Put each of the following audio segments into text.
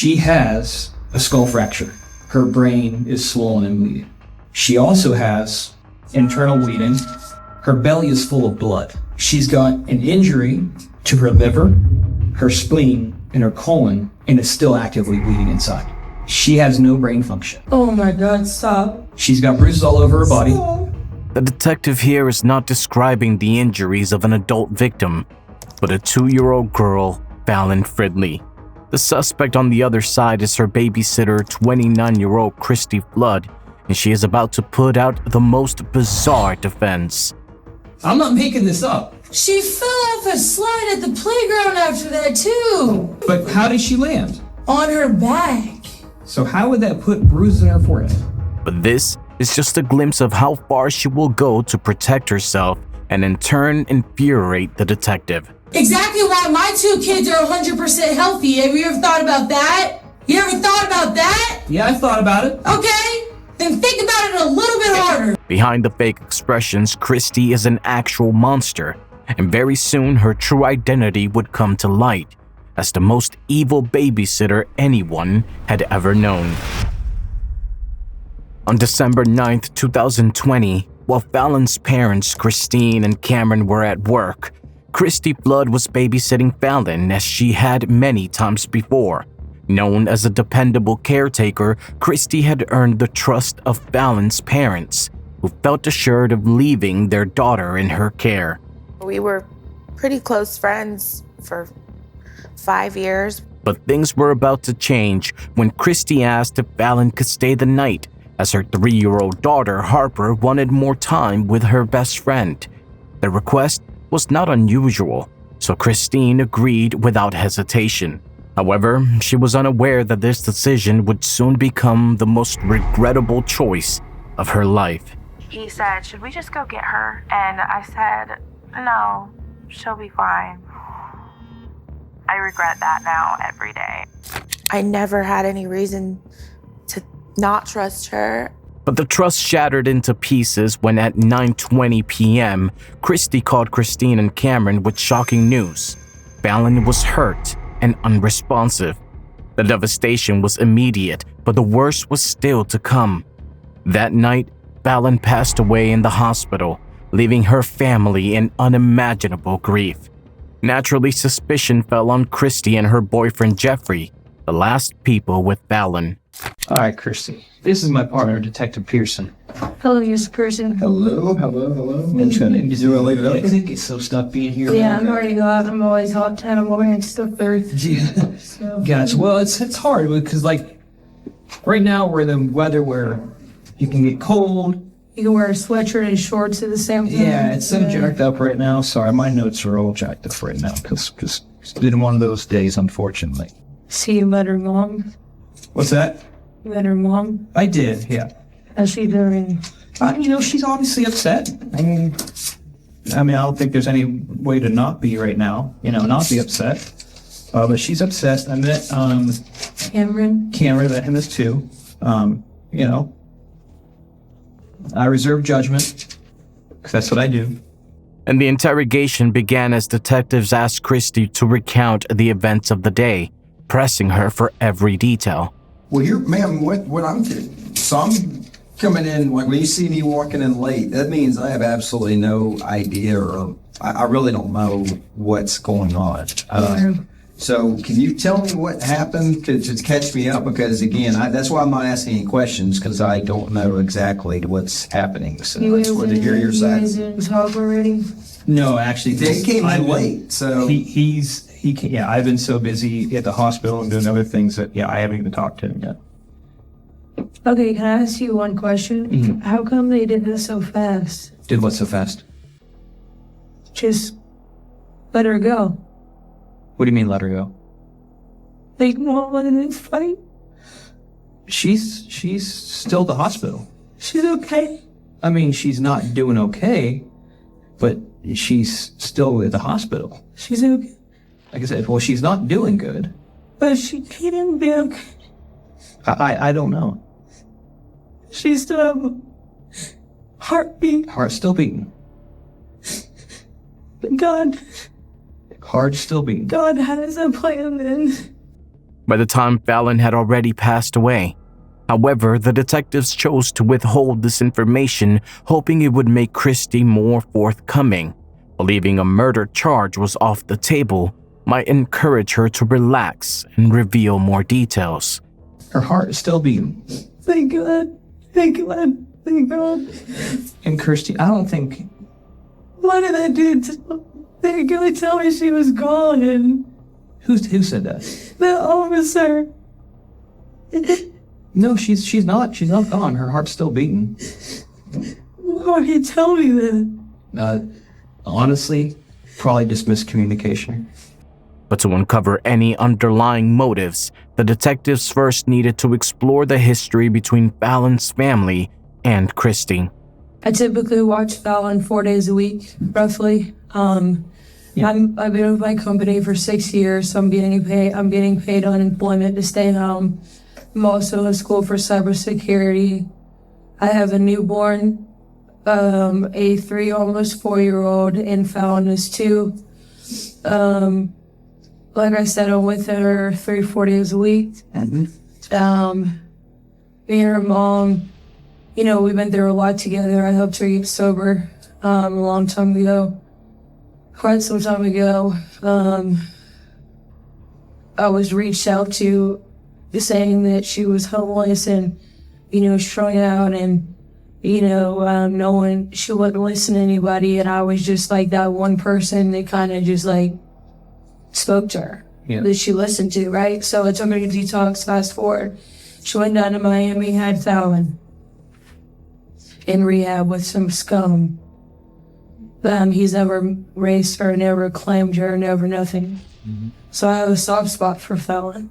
She has a skull fracture. Her brain is swollen and bleeding. She also has internal bleeding. Her belly is full of blood. She's got an injury to her liver, her spleen, and her colon, and is still actively bleeding inside. She has no brain function. Oh my God, stop. She's got bruises all over her body. Stop. The detective here is not describing the injuries of an adult victim, but a 2-year-old girl, Fallon Fridley. The suspect on the other side is her babysitter, 29-year-old Christy Flood, and she is about to put out the most bizarre defense. I'm not making this up. She fell off a slide at the playground after that too. But how did she land? On her back. So how would that put bruises in her forehead? But this is just a glimpse of how far she will go to protect herself and in turn infuriate the detective. Exactly why my 2 kids are 100% healthy. Have you ever thought about that? You ever thought about that? Yeah, I thought about it. Okay, then think about it a little bit harder. Behind the fake expressions, Christy is an actual monster, and very soon her true identity would come to light as the most evil babysitter anyone had ever known. On December 9th, 2020, while Fallon's parents, Christine and Cameron, were at work, Christy Flood was babysitting Fallon as she had many times before. Known as a dependable caretaker, Christy had earned the trust of Fallon's parents, who felt assured of leaving their daughter in her care. We were pretty close friends for 5 years. But things were about to change when Christy asked if Fallon could stay the night, as her 3-year-old daughter, Harper, wanted more time with her best friend. The request was not unusual, so Christine agreed without hesitation. However, she was unaware that this decision would soon become the most regrettable choice of her life. He said, "Should we just go get her?" And I said, "No, she'll be fine." I regret that now every day. I never had any reason to not trust her. But the trust shattered into pieces when at 9:20 p.m., Christy called Christine and Cameron with shocking news. Fallon was hurt and unresponsive. The devastation was immediate, but the worst was still to come. That night, Fallon passed away in the hospital, leaving her family in unimaginable grief. Naturally, suspicion fell on Christy and her boyfriend Jeffrey, the last people with Fallon. All right, Christy. This is my partner, Detective Pearson. Hello, Mr. Person. Hello. Is it related up? I think it's so stuck being here. Yeah, I'm already glad. I'm always hot 10. I'm always stuck there. Yeah. So. Gotcha. Well, it's hard because like right now we're in the weather where you can get cold. You can wear a sweatshirt and shorts at the same time. Yeah, it's so jacked up right now. Sorry, my notes are all jacked up right now because it's been one of those days, unfortunately. See, you met her mom. What's that? You met her mom. I did, yeah. How's she doing? She's obviously upset. I mean, I don't think there's any way to not be right now. Not be upset. But she's upset. I met Cameron. I met him this too. I reserve judgment, because that's what I do. And the interrogation began as detectives asked Christy to recount the events of the day, pressing her for every detail. Well, ma'am, what I'm coming in, like when you see me walking in late, that means I have absolutely no idea, or I really don't know what's going on. So can you tell me what happened to catch me up? Because again, that's why I'm not asking any questions, because I don't know exactly what's happening. So I just wanted to hear your side. You guys didn't talk already? No, actually. They came in late, so. I've been so busy at the hospital and doing other things that, I haven't even talked to him yet. Okay, can I ask you one question? Mm-hmm. How come they did this so fast? Did what so fast? Just let her go. What do you mean let her go? They won't let it fight. She's still at the hospital. She's okay. I mean, she's not doing okay, but she's still at the hospital. She's okay. Like I said, well, she's not doing good. But she can't be okay. I don't know. She still have a heartbeat. Heart still beating. But God Heart still beating. has a plan then. By the time Fallon had already passed away. However, the detectives chose to withhold this information, hoping it would make Christy more forthcoming. Believing a murder charge was off the table might encourage her to relax and reveal more details. Her heart is still beating. Thank God. Thank God. Thank God. And Christy, I don't think... What did I do? They're going to tell me she was gone. And who said that? The officer. No, she's not. She's not gone. Her heart's still beating. Why did you tell me that? Honestly, probably just miscommunication. But to uncover any underlying motives, the detectives first needed to explore the history between Fallon's family and Christy. I typically watch Fallon 4 days a week, roughly. I've been with my company for 6 years, so I'm getting paid unemployment to stay home. I'm also in school for cybersecurity. I have a newborn, a 3, almost 4-year-old, and Fallon is 2. Like I said, I'm with her 3-4 days a week. Me and her mom, we've been through a lot together. I helped her get sober a long time ago. Quite some time ago. I was reached out to saying that she was homeless and, strung out and, no one, she wouldn't listen to anybody. And I was just like that one person that kind of just like spoke to her, that she listened to, right? So I took her to detox. Fast forward. She went down to Miami, had Fallon in rehab with some scum. He's never raised her, never claimed her, never nothing. Mm-hmm. So I have a soft spot for Fallon.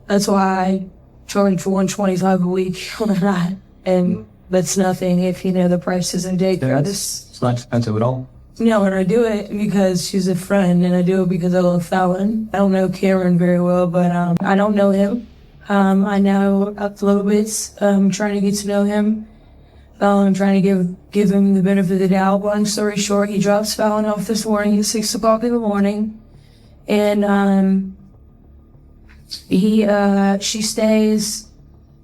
That's why I charge for $125 a week on a night. And that's nothing if the price is in daycare. It's not expensive at all. No, and I do it because she's a friend, and I do it because I love Fallon. I don't know Cameron very well, but I don't know him. I know a little bit. I'm trying to get to know him. I'm trying to give him the benefit of the doubt. Long story short, he drops Fallon off this morning at 6 o'clock in the morning, and she stays.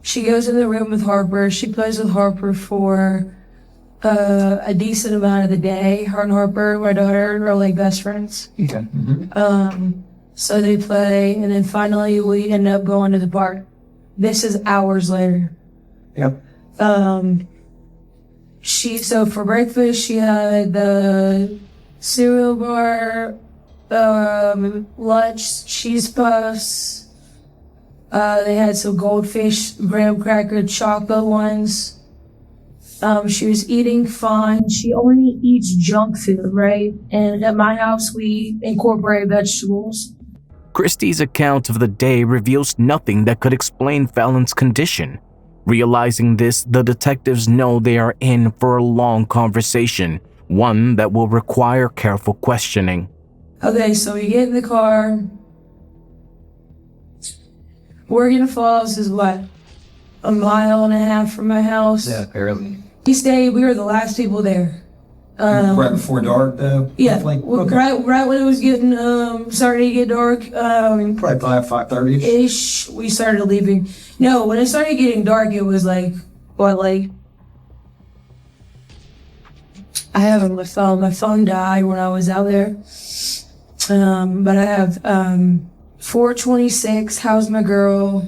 She goes in the room with Harper. She plays with Harper for a decent amount of the day. Her and Harper, my daughter, are like best friends. Okay. Mm-hmm. So they play, and then finally we end up going to the park. This is hours later. Yep. So for breakfast, she had the cereal bar, lunch, cheese puffs. They had some goldfish, graham cracker, chocolate ones. She was eating fine. She only eats junk food, right? And at my house, we incorporate vegetables. Christy's account of the day reveals nothing that could explain Fallon's condition. Realizing this, the detectives know they are in for a long conversation, one that will require careful questioning. Okay, so we get in the car. Morgan Falls is what? 1.5 miles from my house? Yeah, barely. We were the last people there. Right before dark, though? Yeah, Okay. right when it was getting, starting to get dark. Probably 5:30-ish. Ish, we started leaving. No, when it started getting dark, it was like, I have my phone. My phone died when I was out there. But I have, 426, how's my girl?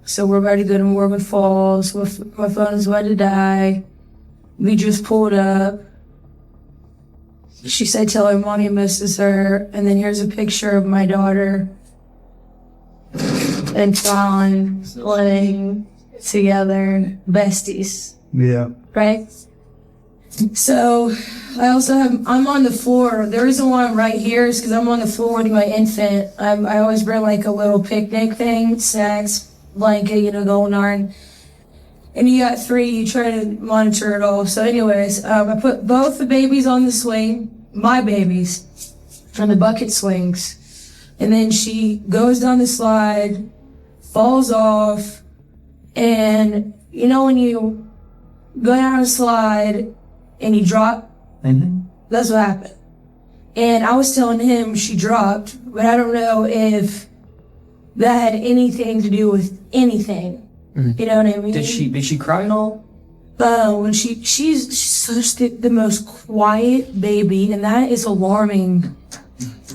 So we're about to go to Morgan Falls. My phone is about to die. We just pulled up. She said, tell her mommy misses her. And then here's a picture of my daughter and Fallon playing together, besties. Yeah. Right? So I also I'm on the floor. The reason why I'm right here is because I'm on the floor with my infant. I always bring like a little picnic thing, snacks, blanket, going on. And you got 3, you try to monitor it all. So anyways, I put both the babies on the swing, my babies, on the bucket swings. And then she goes down the slide, falls off, and when you go down a slide and you drop, that's what happened. And I was telling him she dropped, but I don't know if that had anything to do with anything. You know what I mean? Did she cry at all? When she's such the most quiet baby, and that is alarming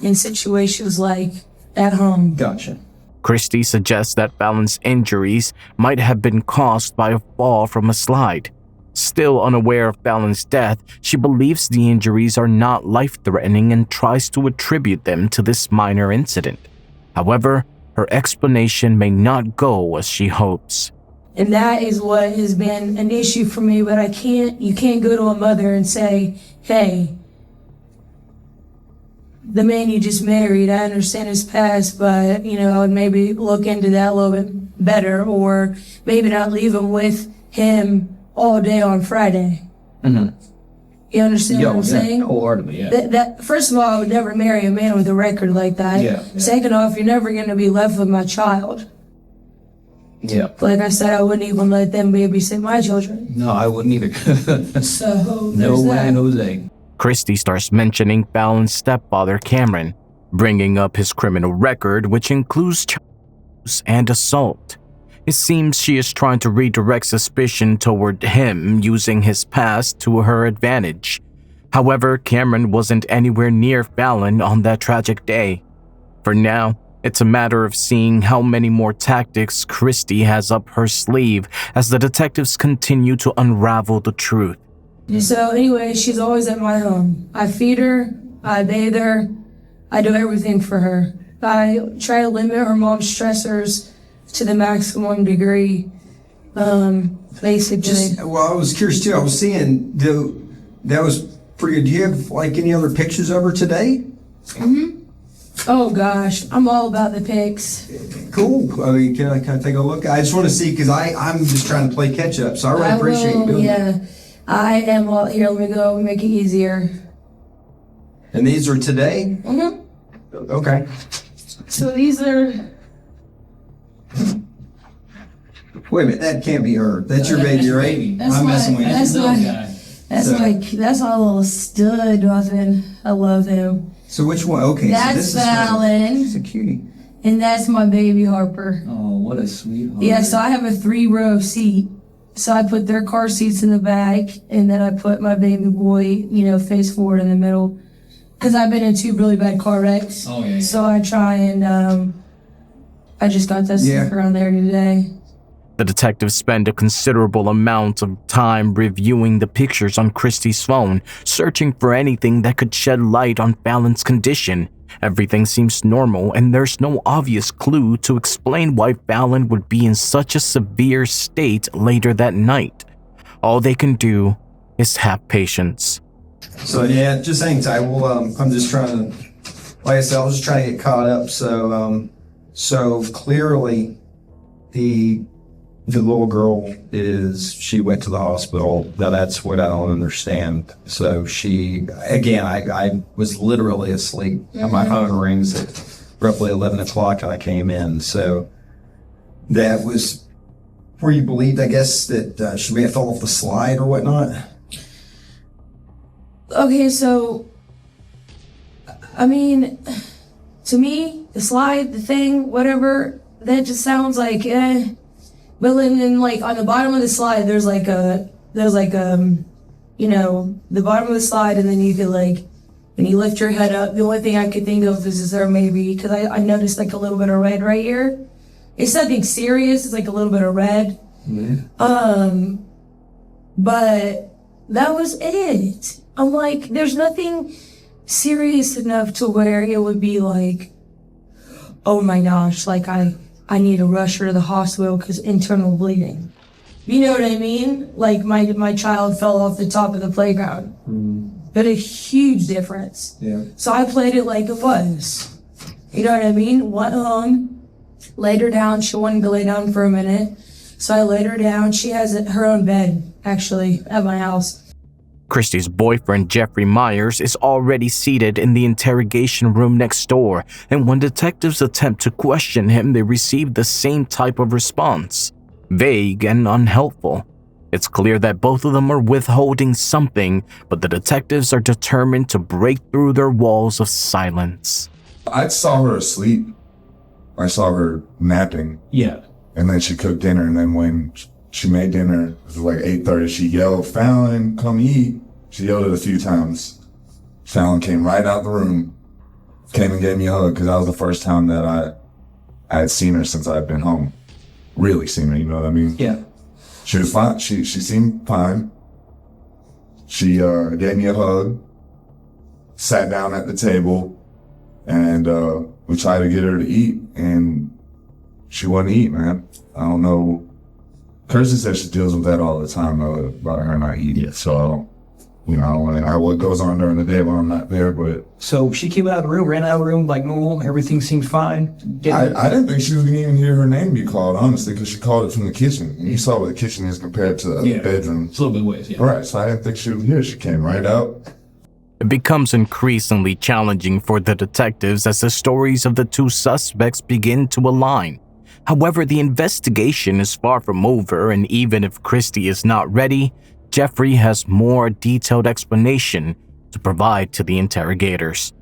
in situations like at home. Gotcha. Christy suggests that Fallon's injuries might have been caused by a fall from a slide. Still unaware of Fallon's death, she believes the injuries are not life-threatening and tries to attribute them to this minor incident. However, her explanation may not go as she hopes. And that is what has been an issue for me, but you can't go to a mother and say, hey, the man you just married, I understand his past, but, I'd maybe look into that a little bit better, or maybe not leave him with him all day on Friday. Mm-hmm. You understand what I'm saying? Wholeheartedly, yeah. That first of all, I would never marry a man with a record like that. Yeah. Second off, you're never going to be left with my child. Yeah. Like I said, I wouldn't even let them babysit my children. No, I wouldn't either. So, no there's way, that. Jose. Christy starts mentioning Fallon's stepfather, Cameron, bringing up his criminal record, which includes child abuse and assault. It seems she is trying to redirect suspicion toward him, using his past to her advantage. However, Cameron wasn't anywhere near Fallon on that tragic day. For now, it's a matter of seeing how many more tactics Christy has up her sleeve as the detectives continue to unravel the truth. So anyway, she's always at my home. I feed her, I bathe her, I do everything for her. I try to limit her mom's stressors to the maximum degree, basically. I was curious too. I was seeing that was pretty good. Do you have like any other pictures of her today? Oh gosh, I'm all about the pics. Cool. I mean, can I take a look? I just want to see because I'm just trying to play catch up. So I really appreciate you doing that. Yeah, I am all here. Let me go make it easier. And these are today? Okay. So these are. Wait a minute, that can't be her. That's your baby, right? I'm messing with you. That's my little stud, Dawson. I love him. So which one? Okay, That's so this Fallon. is She's a cutie. And that's my baby Harper. Oh, what a sweetheart. Yeah, so I have a 3-row seat. So I put their car seats in the back, and then I put my baby boy, face forward in the middle. Because I've been in 2 really bad car wrecks. Oh, yeah. So I try and, I just got that sticker on there today. The detectives spend a considerable amount of time reviewing the pictures on Christy's phone, searching for anything that could shed light on Fallon's condition. Everything seems normal, and there's no obvious clue to explain why Fallon would be in such a severe state later that night. All they can do is have patience. So yeah, just hang tight. I'm just trying to, like I said, I was just trying to get caught up. So clearly, the little girl she went to the hospital. Now that's what I don't understand. So I was literally asleep. And my phone rings at roughly 11 o'clock and I came in. So that was where you believed, I guess, that she may have fell off the slide or whatnot. Okay, so, I mean, to me, the slide, the thing, whatever, that just sounds like, But then, like, on the bottom of the slide, there's the bottom of the slide, and then you could, like, when you lift your head up, the only thing I could think of is there maybe, because I noticed, like, a little bit of red right here. It's nothing serious, it's like a little bit of red. Mm-hmm. But that was it. I'm like, there's nothing serious enough to where it would be like, oh my gosh, like I need to rush her to the hospital because internal bleeding. You know what I mean? Like my child fell off the top of the playground. But a huge difference. Yeah. So I played it like it was. You know what I mean? Went home, laid her down. She wanted to lay down for a minute. So I laid her down. She has her own bed, actually, at my house. Christy's boyfriend, Jeffrey Meyers, is already seated in the interrogation room next door, and when detectives attempt to question him, they receive the same type of response. Vague and unhelpful. It's clear that both of them are withholding something, but the detectives are determined to break through their walls of silence. I saw her asleep I saw her napping. Yeah. And then she cooked dinner. And then when she made dinner, it was like 8:30, she yelled, "Fallon, come eat." She yelled it a few times. Fallon came right out the room, came and gave me a hug, because that was the first time that I had seen her since I'd been home. Really seen her, you know what I mean? Yeah. She was fine. She seemed fine. She gave me a hug, sat down at the table, and we tried to get her to eat, and she wouldn't eat, man. I don't know. Kirsten says she deals with that all the time, though, about her not eating. So, you know, I don't want to know what goes on during the day when I'm not there, but... So she came out of the room, ran out of the room like normal, everything seemed fine. I didn't think she was going to even hear her name be called, honestly, because she called it from the kitchen. And you saw what the kitchen is compared to the bedroom. It's a little bit ways, yeah. Right, so I didn't think she was here. She came right out. It becomes increasingly challenging for the detectives as the stories of the two suspects begin to align. However, the investigation is far from over, and even if Christy is not ready, Jeffrey has more detailed explanation to provide to the interrogators.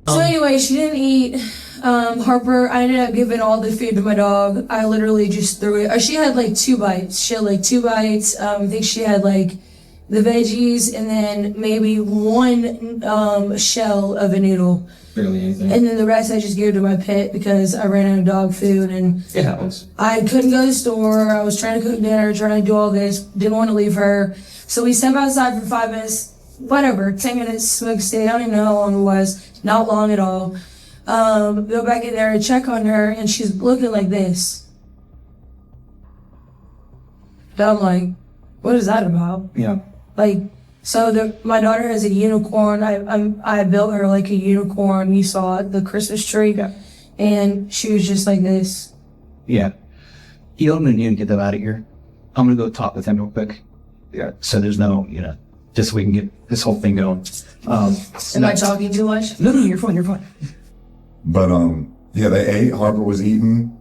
So anyway, she didn't eat. Harper, I ended up giving all the food to my dog. I literally just threw it. She had like 2 bites. She had like 2 bites. I think she had like the veggies and then maybe 1 shell of a noodle. Barely anything. And then the rest I just gave to my pet because I ran out of dog food and It happens. I couldn't go to the store. I was trying to cook dinner, trying to do all this. Didn't want to leave her. So we stepped outside for 5 minutes. Whatever, 10 minutes, smoke stay. I don't even know how long it was. Not long at all. Go back in there and check on her, and she's looking like this. And I'm like, what is that about? Yeah. Like, so my daughter has a unicorn. I built her like a unicorn. You saw it, the Christmas tree. Yeah. And she was just like this. Yeah. He'll need to get them out of here. I'm going to go talk with him real quick. Yeah. So there's no, just so we can get this whole thing going. Am I talking too much? No, you're fine, you're fine. But, yeah, they ate. Harper was eating.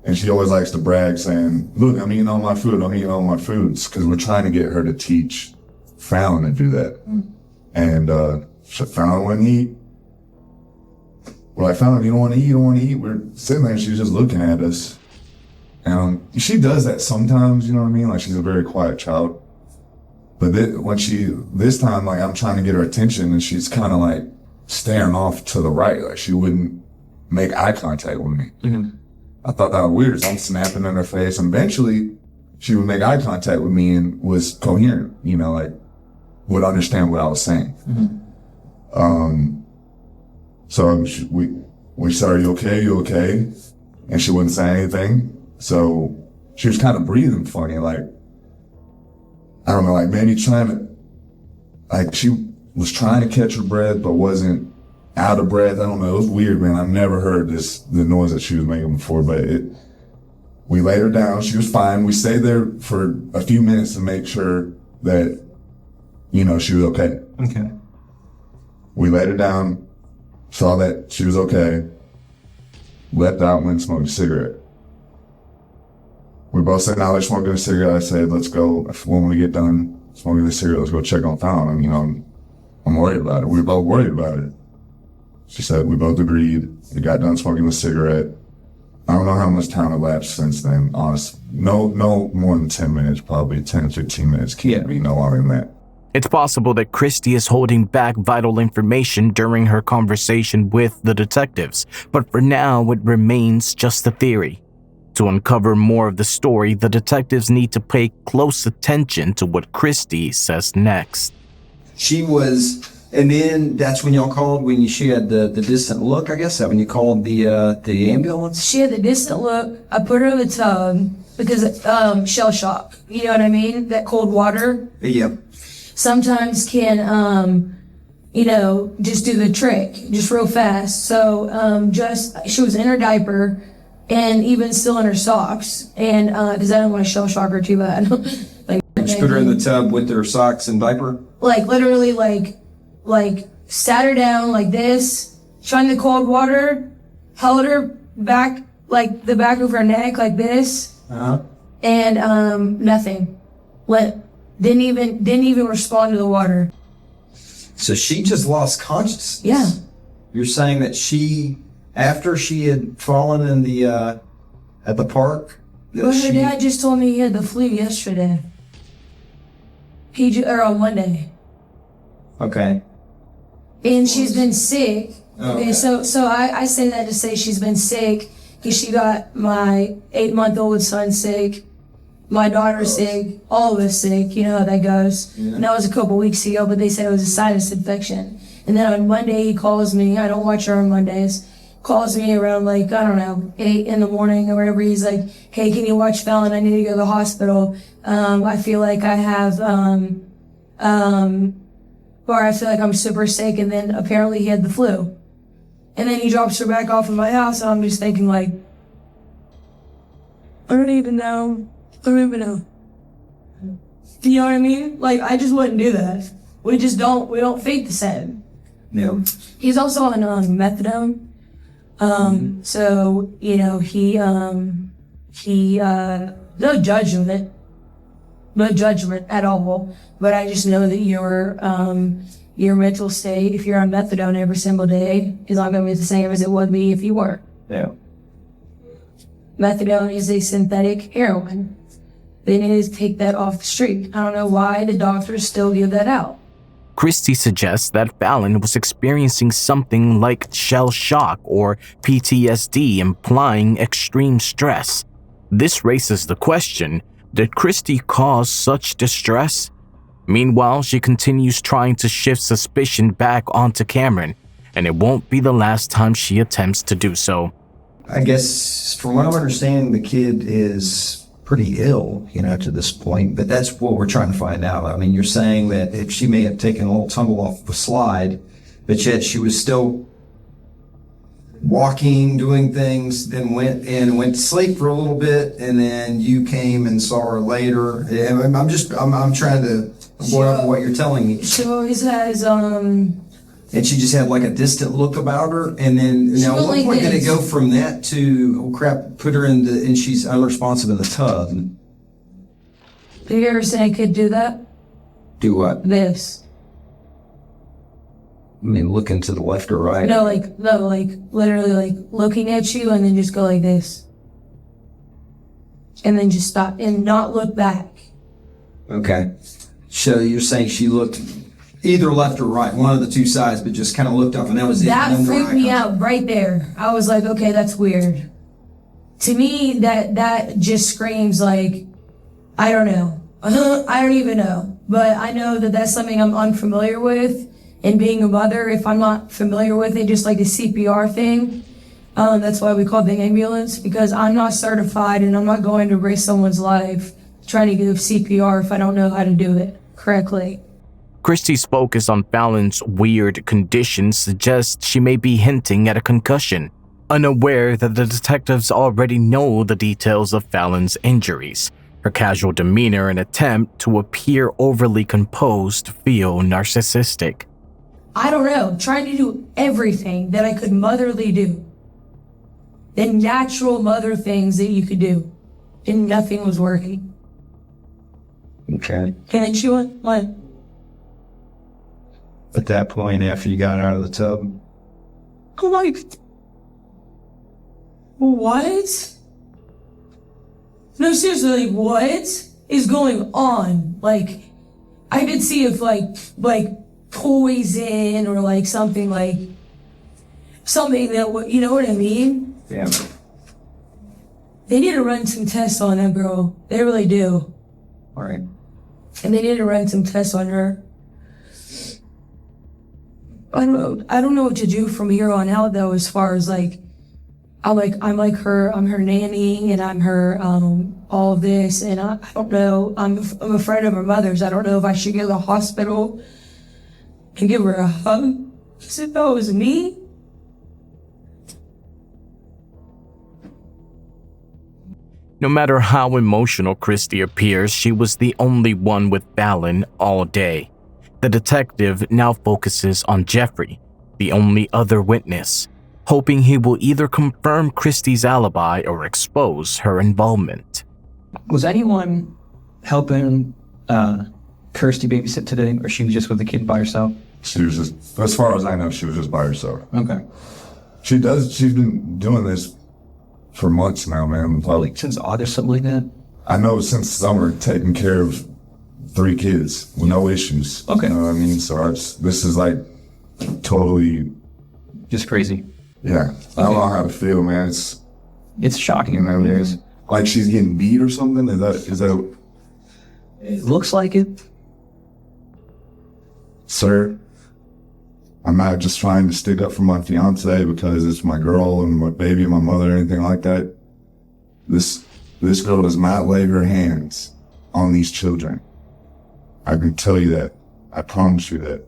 And she always likes to brag saying, "Look, I'm eating all my food. I'm eating all my foods." Because we're trying to get her to teach Fallon to do that. And so Fallon wouldn't eat. We're like, "Fallon, you don't want to eat, you don't want to eat." We're sitting there and she's just looking at us. And she does that sometimes, you know what I mean? Like, she's a very quiet child. But this time, like, I'm trying to get her attention and she's kind of like staring off to the right. Like, she wouldn't make eye contact with me. Mm-hmm. I thought that was weird. So I'm snapping in her face, and eventually she would make eye contact with me and was coherent, like would understand what I was saying. Mm-hmm. So we said, "Are you okay? You okay?" And she wouldn't say anything. So she was kind of breathing funny, like, I don't know, like maybe she was trying to catch her breath, but wasn't out of breath. I don't know. It was weird, man. I've never heard the noise that she was making before, but we laid her down. She was fine. We stayed there for a few minutes to make sure that, she was okay. Okay. We laid her down, saw that she was okay, left out, went and smoked a cigarette. We both said, "Now let's smoke a cigarette." I said, "Let's go, when we get done smoking the cigarette, let's go check on Fallon." I'm worried about it. We were both worried about it. She said, we both agreed. We got done smoking the cigarette. I don't know how much time elapsed since then, honestly. No more than 10 minutes, probably 10, 15 minutes. Can't be no longer than that. It's possible that Christy is holding back vital information during her conversation with the detectives, but for now it remains just a theory. To uncover more of the story, the detectives need to pay close attention to what Christy says next. She was, and then that's when y'all called, when she had the distant look, I guess, that when you called the ambulance? She had the distant look. I put her in the tub because shell shock. You know what I mean? That cold water. Yep. Sometimes can, just do the trick, just real fast. So she was in her diaper and even still in her socks. And because I don't want to shell shock her too bad. Just put her in the tub with her socks and diaper? Like literally like sat her down like this, shined the cold water, held her back, like the back of her neck like this. Uh-huh. And nothing. Didn't even respond to the water. So she just lost consciousness? Yeah. You're saying that she after she had fallen in the at the park. Well, her dad just told me he had the flu yesterday. Or on Monday. Okay. And she's been sick. Okay. So I say that to say she's been sick because she got my 8-month-old son sick, my daughter sick, all of us sick. You know how that goes. Yeah. And that was a couple weeks ago, but they said it was a sinus infection. And then on Monday he calls me. I don't watch her on Mondays. Calls me around like, I don't know, 8 in the morning or whatever. He's like, hey, can you watch Fallon? I need to go to the hospital. I feel like I have, or I feel like I'm super sick. And then apparently he had the flu. And then he drops her back off at my house. And I'm just thinking like, I don't even know. Do you know what I mean? Like, I just wouldn't do that. We don't think the same. Yeah. He's also on methadone. So, you know, he, no judgment at all, but I just know that your mental state, if you're on methadone every single day, is not going to be the same as it would be if you weren't. Yeah. Methadone is a synthetic heroin. They need to take that off the street. I don't know why the doctors still give that out. Christy suggests that Fallon was experiencing something like shell shock or PTSD, implying extreme stress. This raises the question, did Christy cause such distress? Meanwhile, she continues trying to shift suspicion back onto Cameron, and it won't be the last time she attempts to do so. I guess from what I'm understanding, the kid is pretty ill, you know, to this point, but that's what we're trying to find out. I mean, you're saying that if she may have taken a little tumble off the slide, but yet she was still walking, doing things, then went to sleep for a little bit, and then you came and saw her later. I'm trying to what you're telling me. She always has, And she just had like a distant look about her, and then now at what point did it go from that to, oh crap, put her in and she's unresponsive in the tub? Have you ever seen a kid do that? Do what? This. I mean, looking to the left or right? No, literally like looking at you and then just go like this. And then just stop and not look back. Okay. So you're saying she looked either left or right, one of the two sides, but just kind of looked up, and that was it. That freaked me out right there. I was like, okay, that's weird. To me, that just screams like, I don't know. I don't even know. But I know that that's something I'm unfamiliar with. And being a mother, if I'm not familiar with it, just like the CPR thing, that's why we call the ambulance, because I'm not certified and I'm not going to risk someone's life trying to give CPR if I don't know how to do it correctly. Christy's focus on Fallon's weird condition suggests she may be hinting at a concussion, unaware that the detectives already know the details of Fallon's injuries. Her casual demeanor and attempt to appear overly composed feel narcissistic. I don't know, trying to do everything that I could motherly do. The natural mother things that you could do. And nothing was working. Okay. And then she went, what? At that point, after you got out of the tub? I'm like, what? No, seriously, like, what is going on? Like, I could see if like poison or like something that, you know what I mean? Yeah. They need to run some tests on that girl. They really do. All right. And they need to run some tests on her. I don't know what to do from here on out though, as far as like, I'm her nanny and I'm her, all of this, and I don't know, I'm a friend of her mother's. I don't know if I should go to the hospital and give her a hug, as if that was me. No matter how emotional Christy appears, she was the only one with Fallon all day. The detective now focuses on Jeffrey, the only other witness, hoping he will either confirm Christy's alibi or expose her involvement. Was anyone helping Kirsty babysit today, or she was just with the kid by herself? She was just, as far as I know, she was just by herself. Okay. She's been doing this for months now, man. Like since August, something like that? I know since summer, taking care of 3 kids with no issues. Okay. You know what I mean? So this is like totally... Just crazy. Yeah. I don't know how to feel, man. It's shocking. You know, there's like she's getting beat or something. Is that? It looks like it. Sir, I'm not just trying to stick up for my fiance because it's my girl and my baby and my mother or anything like that. This girl does not lay her hands on these children. I can tell you that. I promise you that.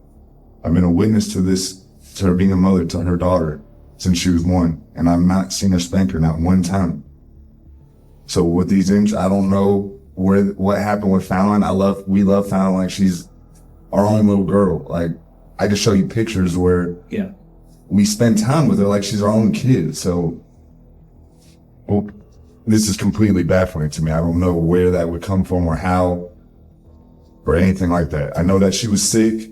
I've been a witness to this, to her being a mother to her daughter since she was 1, and I've not seen her spank her not one time. So with these injuries, I don't know what happened with Fallon. We love Fallon like she's our own little girl. Like, I can show you pictures where we spend time with her like she's our own kid. So this is completely baffling to me. I don't know where that would come from or how or anything like that. I know that she was sick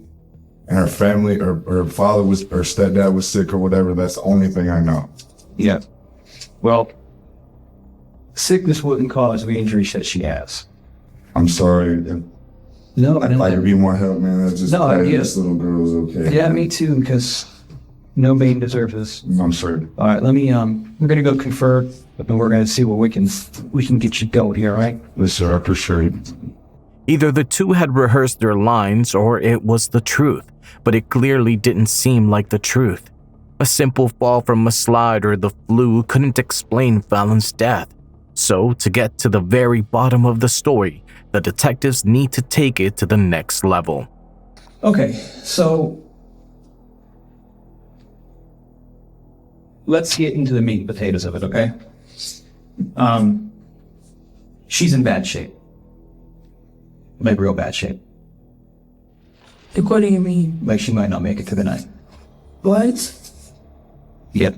and her family or her father was, or stepdad was sick or whatever. That's the only thing I know. Yeah. Well, sickness wouldn't cause the injuries that she has. I'm sorry. No, I'd like to be more help, man. That's just this little girl's okay. Yeah, me too, because no maiden deserves this. I'm sorry. All right, let me, we're gonna go confer, but then we're gonna see what we can get you going here, all right? Yes, sir, I appreciate it. Either the two had rehearsed their lines or it was the truth, but it clearly didn't seem like the truth. A simple fall from a slide or the flu couldn't explain Fallon's death. So, to get to the very bottom of the story, the detectives need to take it to the next level. Okay, so let's get into the meat and potatoes of it, okay? She's in bad shape. Like real bad shape. Like, what do you mean? Like she might not make it through the night. What? Yep.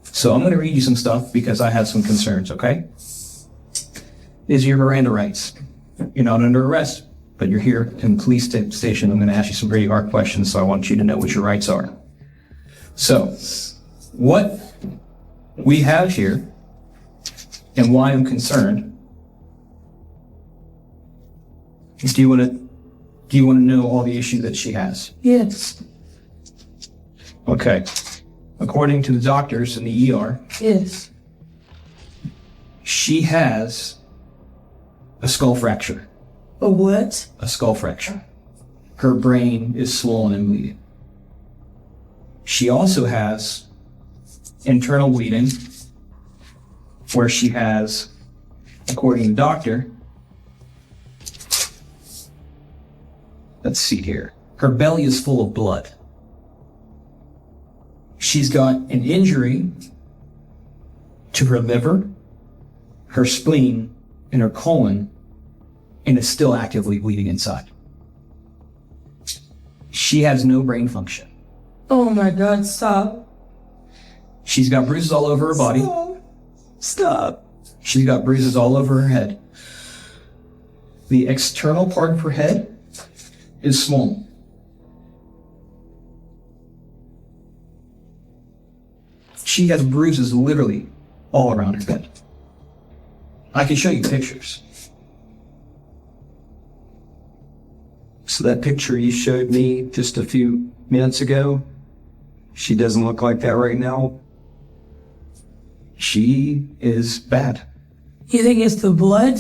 So I'm going to read you some stuff because I have some concerns, okay? These are your Miranda rights. You're not under arrest, but you're here in the police station. I'm going to ask you some pretty hard questions, so I want you to know what your rights are. So, what we have here, and why I'm concerned, do you want to know all the issues that she has? Yes. Okay. According to the doctors in the ER, Yes. she has a skull fracture. A what? A skull fracture. Her brain is swollen and bleeding. She also has internal bleeding, where she has, according to the doctor, let's see here, her belly is full of blood. She's got an injury to her liver, her spleen, and her colon, and is still actively bleeding inside. She has no brain function. Oh my God, stop. She's got bruises all over her body. Stop. She's got bruises all over her head. The external part of her head is swollen. She has bruises literally all around her head. I can show you pictures. So that picture you showed me just a few minutes ago, she doesn't look like that right now. She is bad. You think it's the blood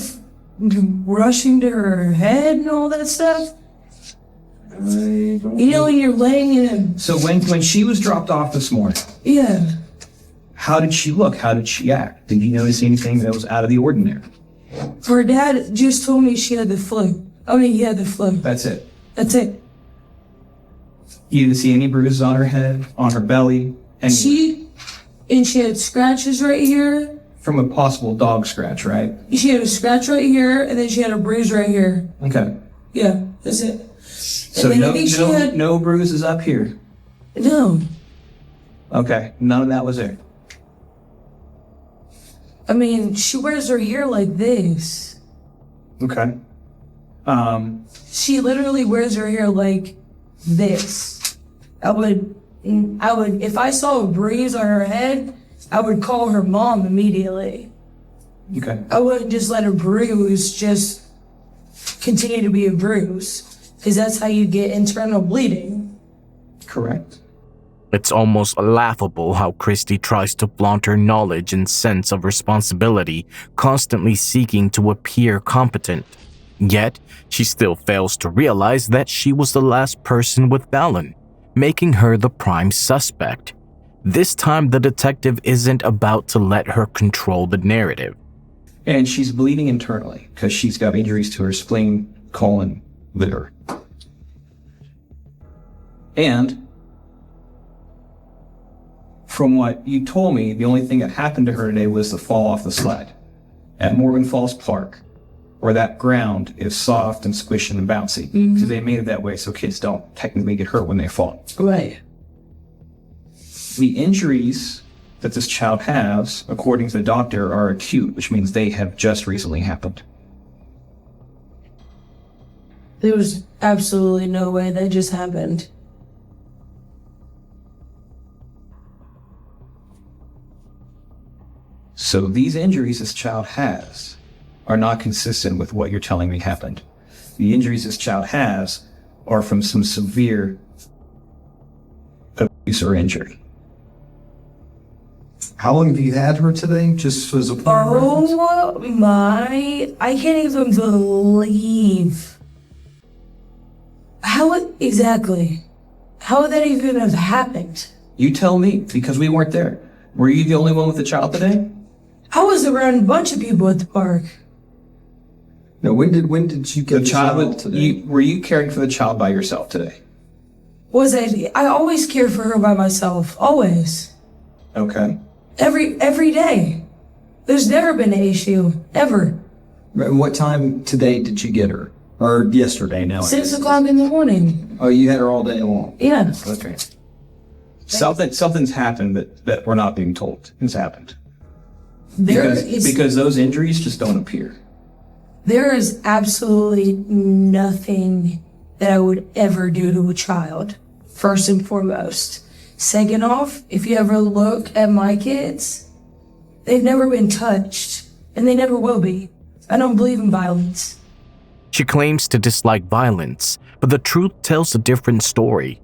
rushing to her head and all that stuff? You know when you're laying in a... So when she was dropped off this morning, Yeah. how did she look? How did she act? Did you notice anything that was out of the ordinary? Her dad just told me she had the flu. I mean, he had the flu. That's it. That's it. You didn't see any bruises on her head, on her belly, and She had scratches right here. from a possible dog scratch, right? She had a scratch right here, and then she had a bruise right here. Okay. Yeah, that's it. So then I think she had- no bruises up here. No. Okay, none of that was there. I mean, she wears her hair like this. Okay. She literally wears her hair like this. I would, And if I saw a bruise on her head, I would call her mom immediately. Okay. I wouldn't just let a bruise just continue to be a bruise, because that's how you get internal bleeding. Correct. It's almost laughable how Christy tries to flaunt her knowledge and sense of responsibility, constantly seeking to appear competent. Yet, she still fails to realize that she was the last person with Fallon, making her the prime suspect. This time, the detective isn't about to let her control the narrative. And she's bleeding internally because she's got injuries to her spleen, colon, liver. And from what you told me, the only thing that happened to her today was the fall off the slide at Morgan Falls Park, where that ground is soft and squishy and bouncy. Because they made it that way so kids don't technically get hurt when they fall. Right. The injuries that this child has, according to the doctor, are acute, which means they have just recently happened. There was absolutely no way that just happened. So these injuries this child has are not consistent with what you're telling me happened. The injuries this child has are from some severe abuse or injury. How long have you had her today? Just as a point of reference? Oh my, I can't even believe. How exactly? How would that even have happened? You tell me, because we weren't there. Were you the only one with the child today? I was around a bunch of people at the park. No, when did you get the child today? Were you caring for the child by yourself today? I always care for her by myself, always. Okay. Every day. There's never been an issue, ever. What time today did you get her? Or yesterday now? 6 o'clock in the morning. Oh, you had her all day long? Yeah. Okay. Something's happened that we're not being told has happened. Because those injuries just don't appear. There is absolutely nothing that I would ever do to a child, first and foremost. Second off, if you ever look at my kids, they've never been touched, and they never will be. I don't believe in violence. She claims to dislike violence, but the truth tells a different story.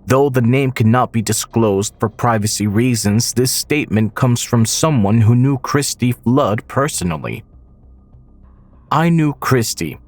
Though the name cannot be disclosed for privacy reasons, this statement comes from someone who knew Christy Flood personally. I knew Christy.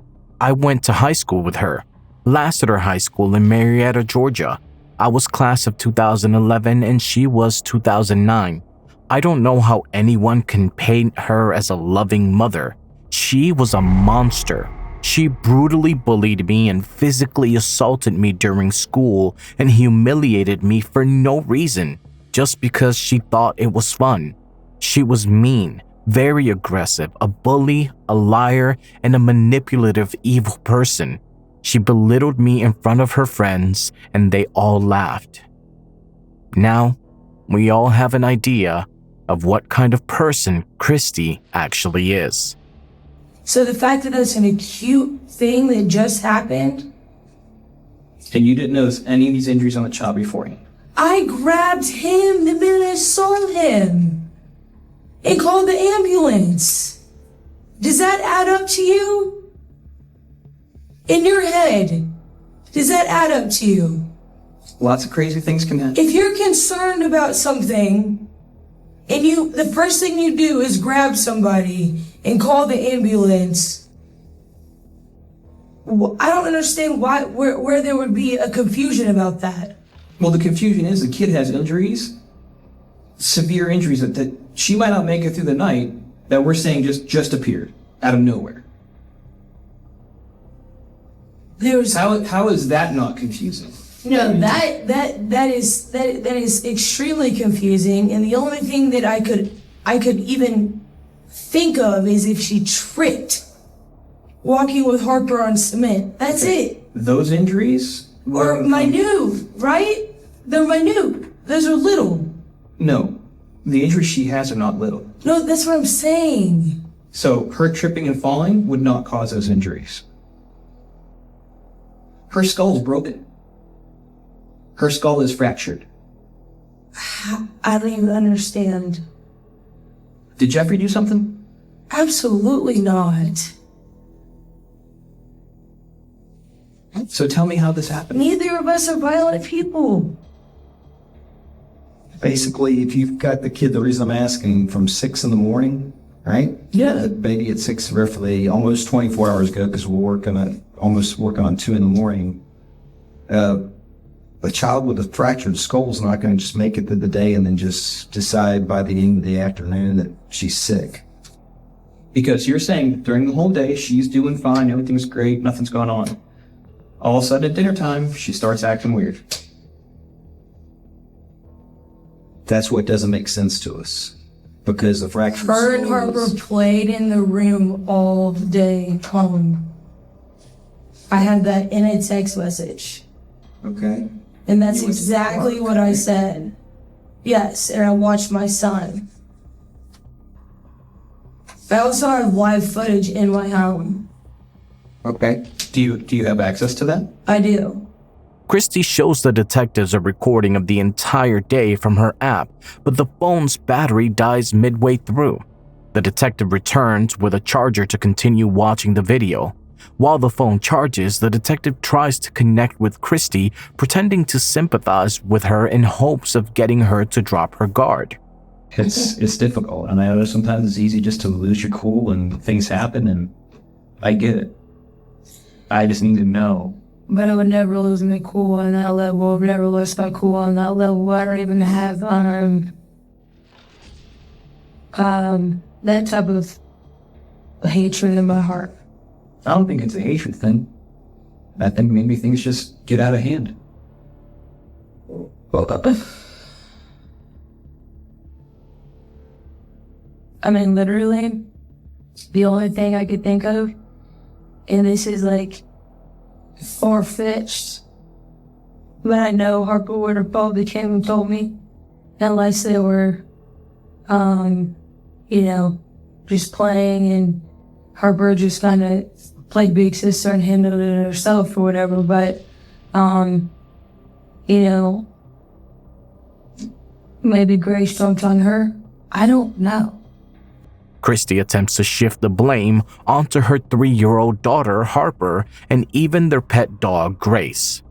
I went to high school with her. Lassiter High School in Marietta, Georgia. I was class of 2011 and she was 2009. I don't know how anyone can paint her as a loving mother. She was a monster. She brutally bullied me and physically assaulted me during school and humiliated me for no reason, just because she thought it was fun. She was mean, very aggressive, a bully, a liar, and a manipulative, evil person. She belittled me in front of her friends, and they all laughed. Now, we all have an idea of what kind of person Christy actually is. So the fact that that's an acute thing that just happened, And you didn't notice any of these injuries on the child beforehand? I grabbed him the minute I saw him and called the ambulance. Does that add up to you? In your head, does that add up to you? Lots of crazy things can happen. If you're concerned about something and the first thing you do is grab somebody and call the ambulance, I don't understand where there would be a confusion about that. Well, the confusion is the kid has injuries, severe injuries that she might not make it through the night, that we're saying just appeared out of nowhere. How is that not confusing? No, that is extremely confusing, and the only thing that I could even think of is if she tripped walking with Harper on cement. That's it. Those injuries Or minute, right? They're minute. Those are little. No, the injuries she has are not little. No, that's what I'm saying. So her tripping and falling would not cause those injuries. Her skull's broken. Her skull is fractured. I don't even understand. Did Jeffrey do something? Absolutely not. So tell me how this happened. Neither of us are violent people. Basically, if you've got the kid, the reason I'm asking, from 6 in the morning, right? Yeah. The baby at 6 roughly, almost 24 hours ago, because we're almost working on 2 in the morning. A child with a fractured skull is not going to just make it through the day and then just decide by the end of the afternoon that she's sick. Because you're saying during the whole day, she's doing fine, everything's great, nothing's going on. All of a sudden at dinner time, she starts acting weird. That's what doesn't make sense to us. Because the fractured Her and skull Harper is- played in the room all day long. I had that in a text message. Okay. And that's You went to exactly work, what I right? said. Yes, and I watched my son. I also have live footage in my home. Okay. Do you have access to that? I do. Christy shows the detectives a recording of the entire day from her app, but the phone's battery dies midway through. The detective returns with a charger to continue watching the video. While the phone charges, the detective tries to connect with Christy, pretending to sympathize with her in hopes of getting her to drop her guard. It's difficult, and I know sometimes it's easy just to lose your cool and things happen, and I get it. I just need to know. But I would never lose my cool on that level. I would never lose my cool on that level. I don't even have that type of hatred in my heart. I don't think it's a hatred thing. I think maybe things just get out of hand. I mean, literally, the only thing I could think of, and this is like far-fetched, but I know Harper would have probably came and told me, unless they were, just playing and Harper just kind of played big sister and handled it herself or whatever, but, maybe Grace jumped on her. I don't know. Christy attempts to shift the blame onto her 3-year-old daughter, Harper, and even their pet dog, Grace.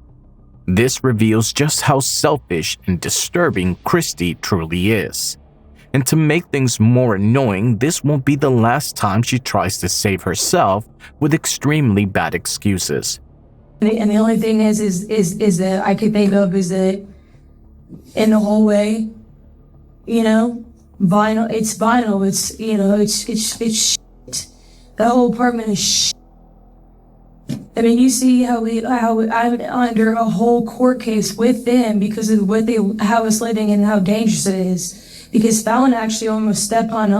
This reveals just how selfish and disturbing Christy truly is. And to make things more annoying, this won't be the last time she tries to save herself with extremely bad excuses. And the only thing is that I could think of is that in the hallway, vinyl, it's vinyl, it's shit. The whole apartment is shit. I mean, you see how I'm under a whole court case with them because of how it's living and how dangerous it is. Because Fallon actually almost stepped on,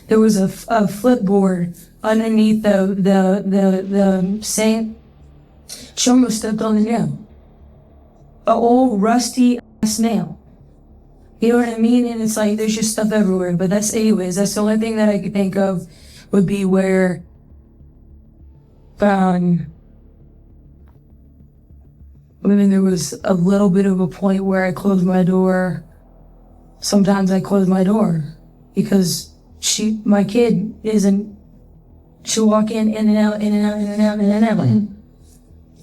there was a flipboard underneath the sink. She almost stepped on the nail. An old rusty ass nail. You know what I mean? And it's like, there's just stuff everywhere. But that's the only thing that I could think of would be where, there was a little bit of a point where I closed my door. Sometimes I close my door because my kid she'll walk in and out. You know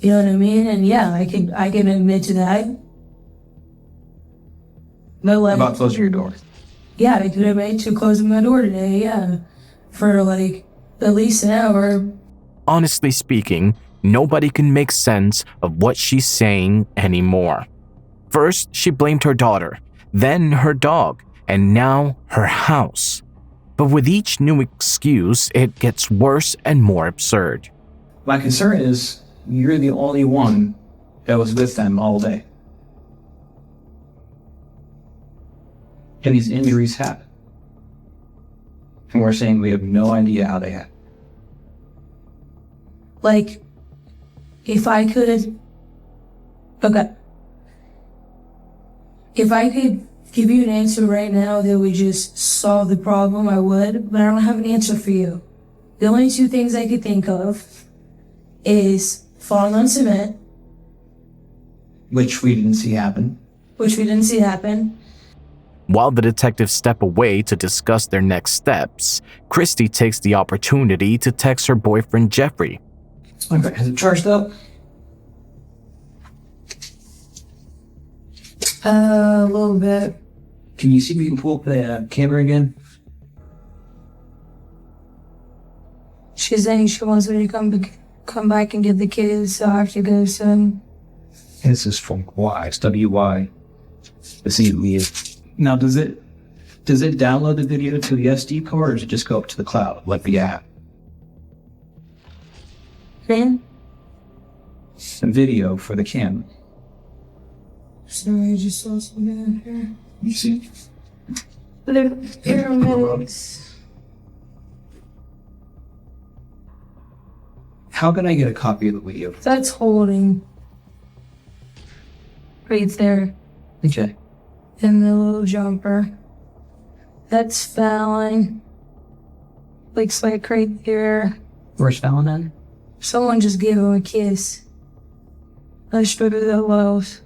what I mean? And yeah, I can admit to that. No, About closing your door. Yeah, I could admit to closing my door today, yeah. For at least an hour. Honestly speaking, nobody can make sense of what she's saying anymore. First, she blamed her daughter, then her dog, and now her house. But with each new excuse, it gets worse and more absurd. My concern is you're the only one that was with them all day. And these injuries happen. And we're saying we have no idea how they happen. If I could give you an answer right now that would just solve the problem, I would, but I don't have an answer for you. The only two things I could think of is falling on cement, Which we didn't see happen. While the detectives step away to discuss their next steps, Christy takes the opportunity to text her boyfriend Jeffrey. Okay, has it charged up? A little bit. Can you see if you can pull up the camera again? She's saying she wants me to come back and get the kids, so I have to go soon. This is from Y. It's W-Y. Now, does it download the video to the SD card, or does it just go up to the cloud, like the app? Then? The video for the camera. Sorry, I just saw something in here. You see? The pyramids. How can I get a copy of the video? That's holding. Right there. Okay. In the little jumper. That's Fallon. Looks like right there. Where's Fallon then? Someone just gave him a kiss. Let's go to the lows.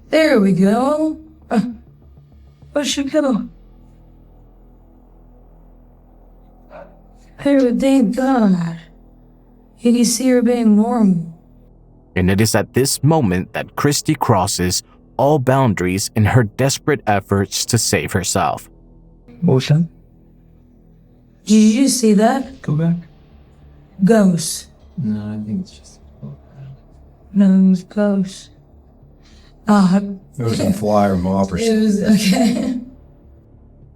There we go. Where should go? Oh, thank God. You can see her being normal. And it is at this moment that Christy crosses all boundaries in her desperate efforts to save herself. What was that? Did you see that? Go back. Ghost. No, I think it's just... No, it was ghost. It was a flyer mob or It something. was okay.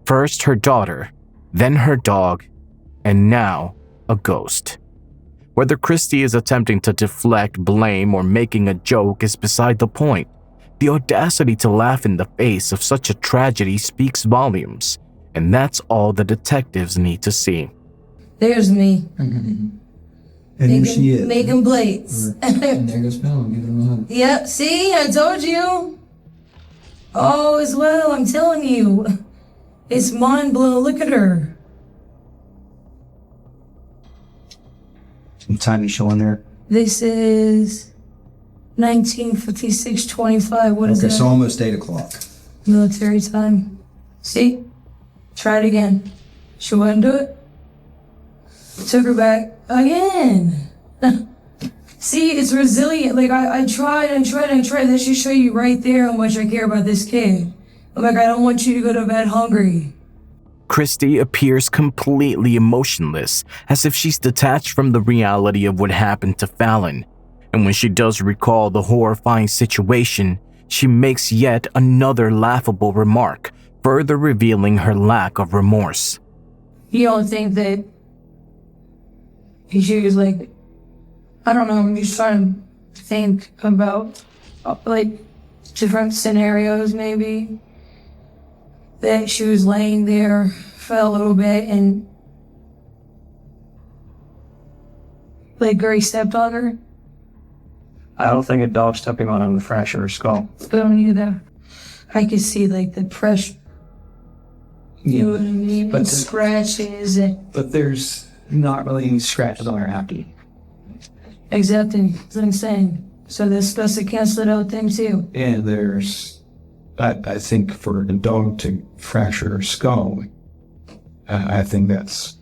First her daughter, then her dog, and now a ghost. Whether Christy is attempting to deflect blame or making a joke is beside the point. The audacity to laugh in the face of such a tragedy speaks volumes, and that's all the detectives need to see. There's me. And here she is. Making plates. And there goes Fallon, giving him a hug. Yep, see, I told you. All is well, I'm telling you. It's mind blowing. Look at her. Some time you showing there. This is 1956-25. What is Okay, that? so almost 8 o'clock. Military time. See? Try it again. She wouldn't do it. Took her back again. See, it's resilient. Like, I tried and tried and tried. That should show you right there how much I care about this kid. I'm like, I don't want you to go to bed hungry. Christy appears completely emotionless, as if she's detached from the reality of what happened to Fallon. And when she does recall the horrifying situation, she makes yet another laughable remark, further revealing her lack of remorse. You don't think that she was like, I don't know, I'm just trying to think about, like, different scenarios maybe. That she was laying there for a little bit and, like, Gary stepped on her. I don't think a dog stepping on him would fracture her skull. I don't either. I could see, like, the pressure. You know what I mean? But And scratches and But there's not really any scratches on her abdomen. accepting. That's what I'm saying. So they're supposed to cancel it out thing too. And there's, I think for a dog to fracture her skull, I think that's,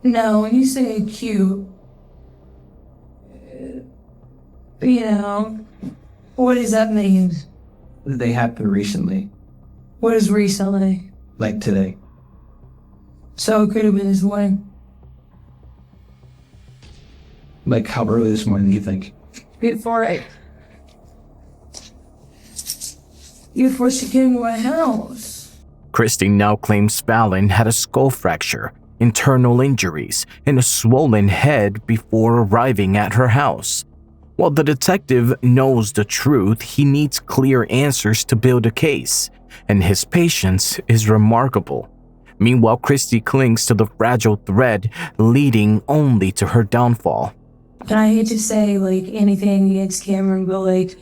No, when you say acute, you know, what does that mean? they happened recently, What is recently? like today. So it could have been this morning. Like how early this morning do you think? Before she came to my house. Christy now claims Fallon had a skull fracture, internal injuries, and a swollen head before arriving at her house. While the detective knows the truth, he needs clear answers to build a case, and his patience is remarkable. Meanwhile, Christy clings to the fragile thread, leading only to her downfall. And I hate to say, like, anything against Cameron, but, like,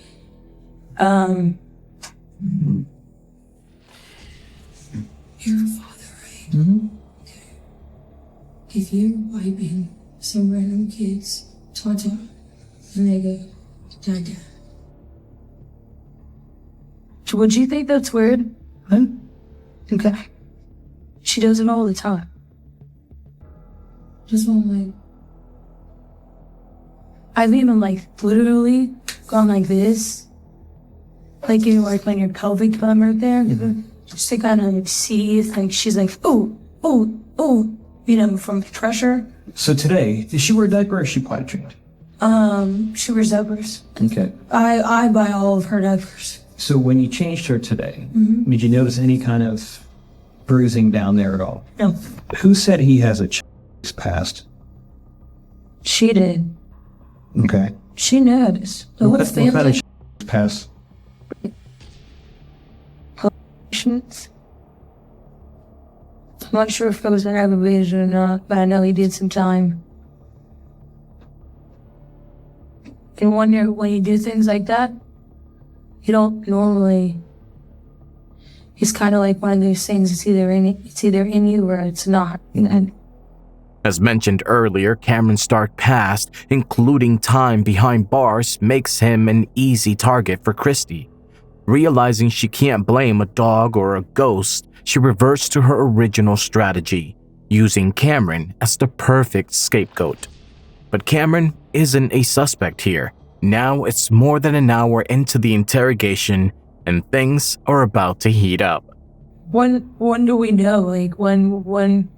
you're a father, right? Mm-hmm. Okay. If you're wiping some random kids, Tata, and they go, Dada. Would you think that's weird? Huh? Okay. She does it all the time. Just one like. I've even literally gone like this. Like when your pelvic bone right there. Just to kind of see if she's like, oh, from pressure. So today, does she wear a diaper or is she potty trained? She wears diapers. Okay. I buy all of her diapers. So when you changed her today, did you notice any kind of bruising down there at all? No. Who said he has a past? She did. Okay. She noticed. The whole What kind family. of past? I'm not sure if it was an aggravation or not, but I know he did some time. And when you do things like that, you don't normally. It's kind of like one of those things. It's either in you or it's not. And As mentioned earlier, Cameron's dark past, including time behind bars, makes him an easy target for Christy. Realizing she can't blame a dog or a ghost, she reverts to her original strategy, using Cameron as the perfect scapegoat. But Cameron isn't a suspect here. Now it's more than an hour into the interrogation, and things are about to heat up. when do we know? When?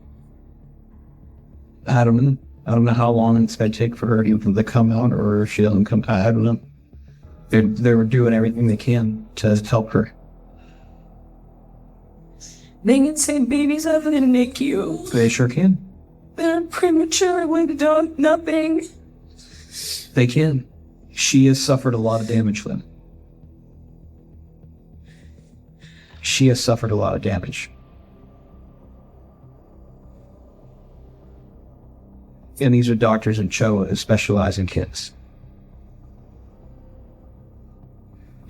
I don't know. I don't know how long it's going to take for her to come out, or if she doesn't come out. I don't know. They're doing everything they can to help her. They can send babies out of the NICU. They sure can. They're premature with nothing. They can. She has suffered a lot of damage, Lynn. She has suffered a lot of damage. And these are doctors in CHOA who specialize in kids.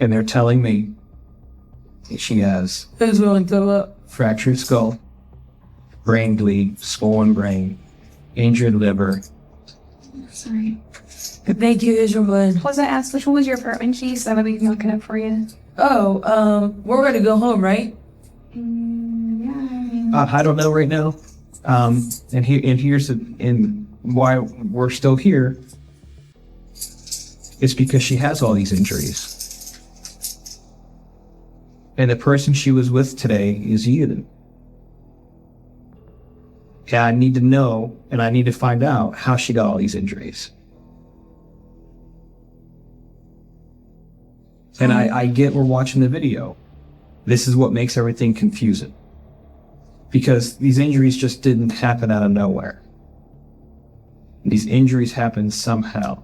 And they're telling me she has Who's willing to throw up? fractured skull, brain bleed, swollen brain, injured liver. Sorry. Thank you, Israel. Was I asked which one was your apartment key so that we can look it up for you? We're ready to go home, right? Yeah. I don't know right now. And here's why we're still here. It's because she has all these injuries. And the person she was with today is you. Yeah, I need to know, and I need to find out how she got all these injuries. And I get we're watching the video. This is what makes everything confusing. Because these injuries just didn't happen out of nowhere. These injuries happened somehow.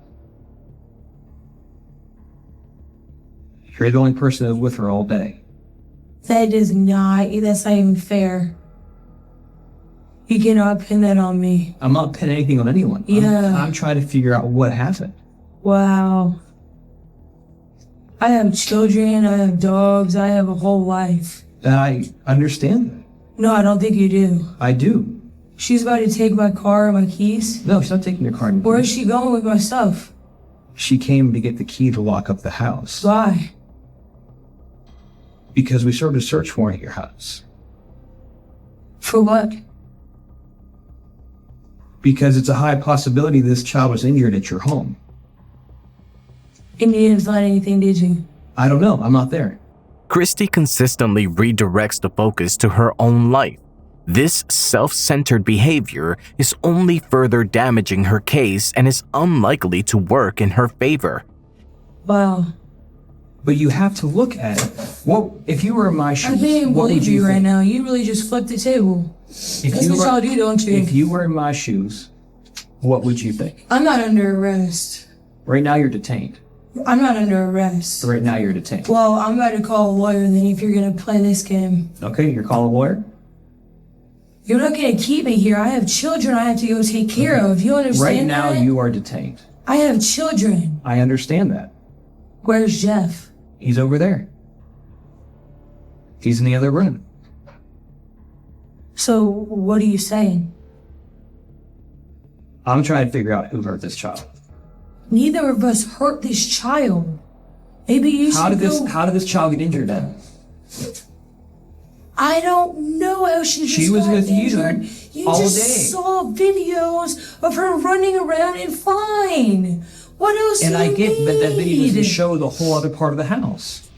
You're the only person that was with her all day. That's not even fair. You cannot pin that on me. I'm not pinning anything on anyone. Yeah. I'm trying to figure out what happened. Wow. I have children, I have dogs, I have a whole life. And I understand that. No, I don't think you do. I do. She's about to take my car and my keys. No, she's not taking your car. Where is she going with my stuff? She came to get the key to lock up the house. Why? Because we started a search warrant at your house. For what? Because it's a high possibility this child was injured at your home. And you didn't find anything, did you? I don't know. I'm not there. Christy consistently redirects the focus to her own life. This self-centered behavior is only further damaging her case and is unlikely to work in her favor. Wow. But you have to look at it. Well, if you were in my shoes, I can't what would believe you you right think? now. You really just flipped the table. If That's you what were- y'all do, don't you? If you were in my shoes, what would you think? I'm not under arrest. Right now you're detained. I'm not under arrest. Right now you're detained. Well, I'm about to call a lawyer then if you're going to play this game. Okay, you're calling a lawyer? You're not going to keep me here. I have children I have to go take care of. You understand Right now that? you are detained. I have children. I understand that. Where's Jeff? He's over there. He's in the other room. So, what are you saying? I'm trying to figure out who hurt this child. Neither of us hurt this child. Maybe you How should did go. how did this child get injured then? I don't know how she just was got with you injured. You all just day. saw videos of her running around and fine. What else And do I you get need? that that video doesn't show the whole other part of the house.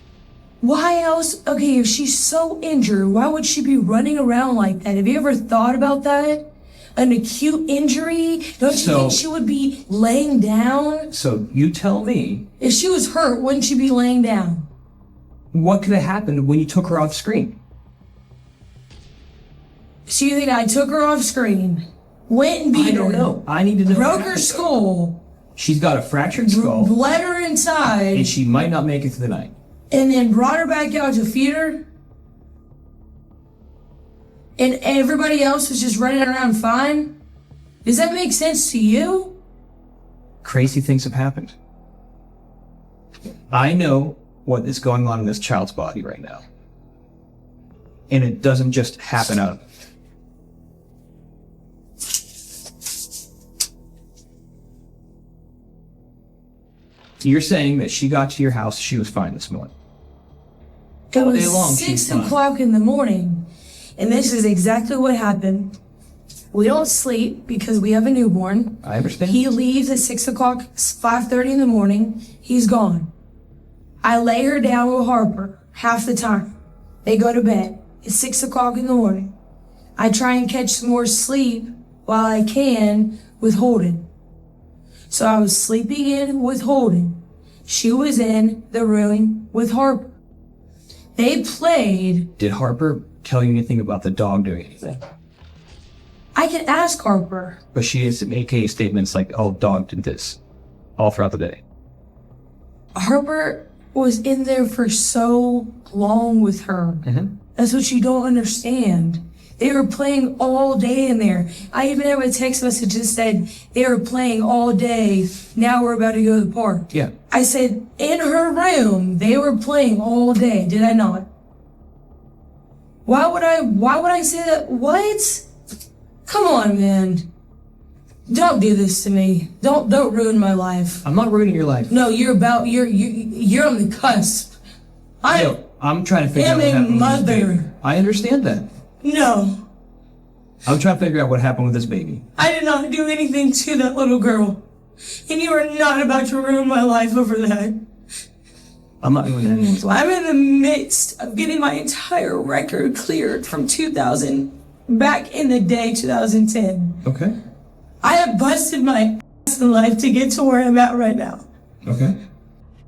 Why else? Okay, if she's so injured, why would she be running around like that? Have you ever thought about that? An acute injury? Don't you So- think she would be laying down? So you tell me, If she was hurt, wouldn't she be laying down? what could have happened when you took her off screen? So you think I took her off screen, went and beat I don't her, know. I need to know. what broke her happened. skull, She's got a fractured skull, bled her inside, and she might not make it through the night. and then brought her back out to feed her? And everybody else was just running around fine? Does that make sense to you? Crazy things have happened. I know what is going on in this child's body right now. And it doesn't just happen out of it. You're saying that she got to your house, she was fine this morning. It All was day long, 6 she's fine. o'clock in the morning. And this is exactly what happened. We don't sleep because we have a newborn. I understand. He leaves at 6 o'clock, 5:30 in the morning. He's gone. I lay her down with Harper half the time. They go to bed. It's 6 o'clock in the morning. I try and catch some more sleep while I can with Holden. So I was sleeping in with Holden. She was in the room with Harper. They played. Did Harper tell you anything about the dog doing anything? I can ask Harper. But she has AKA statements like, oh, dog did this all throughout the day. Harper was in there for so long with her. That's what you don't understand. They were playing all day in there. I even have a text message that said they were playing all day. Now we're about to go to the park. Yeah. I said, in her room, they were playing all day. Did I not? Why would I say that? What? Come on, man. Don't do this to me. Don't ruin my life. I'm not ruining your life. No, you're on the cusp. I'm trying to figure am out what a happened with this mother. baby. I understand that. No, I'm trying to figure out what happened with this baby. I did not do anything to that little girl. And you are not about to ruin my life over that. I'm not doing anything. I'm in the midst of getting my entire record cleared from 2000, back in the day, 2010. Okay. I have busted my ass in life to get to where I'm at right now. Okay.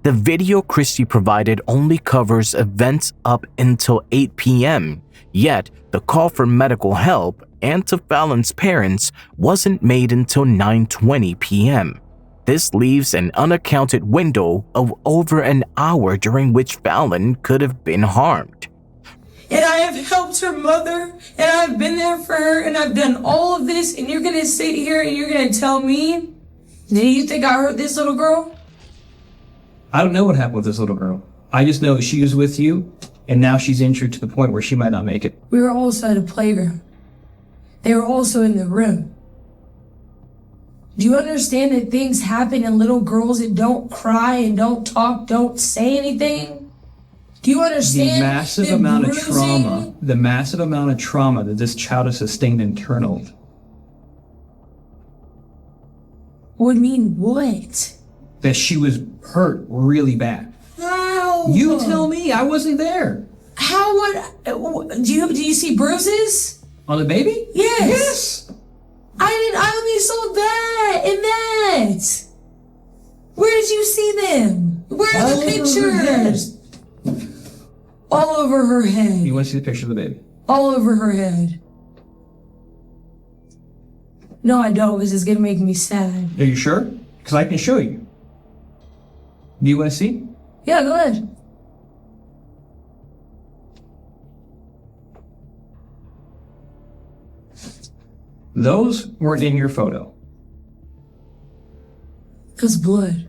The video Christy provided only covers events up until 8 p.m., yet the call for medical help and to Fallon's parents wasn't made until 9:20 p.m. This leaves an unaccounted window of over an hour during which Fallon could have been harmed. And I have helped her mother, and I've been there for her, and I've done all of this, and you're gonna sit here and you're gonna tell me, do you think I hurt this little girl? I don't know what happened with this little girl. I just know she was with you, and now she's injured to the point where she might not make it. We were also at a playground. They were also in the room. Do you understand that things happen in little girls that don't cry and don't talk, don't say anything? Do you understand The massive amount of trauma that this child has sustained internally. Would mean what? That she was hurt really bad. How? You tell me, I wasn't there. How would? Do you see bruises? On the baby? Yes. I only saw that and that. Where did you see them? Where are the pictures? All over her head. You want to see the picture of the baby? All over her head. No, I don't, because it's gonna make me sad. Are you sure? Because I can show you. Do you want to see? Yeah, go ahead. Those weren't in your photo. That's blood.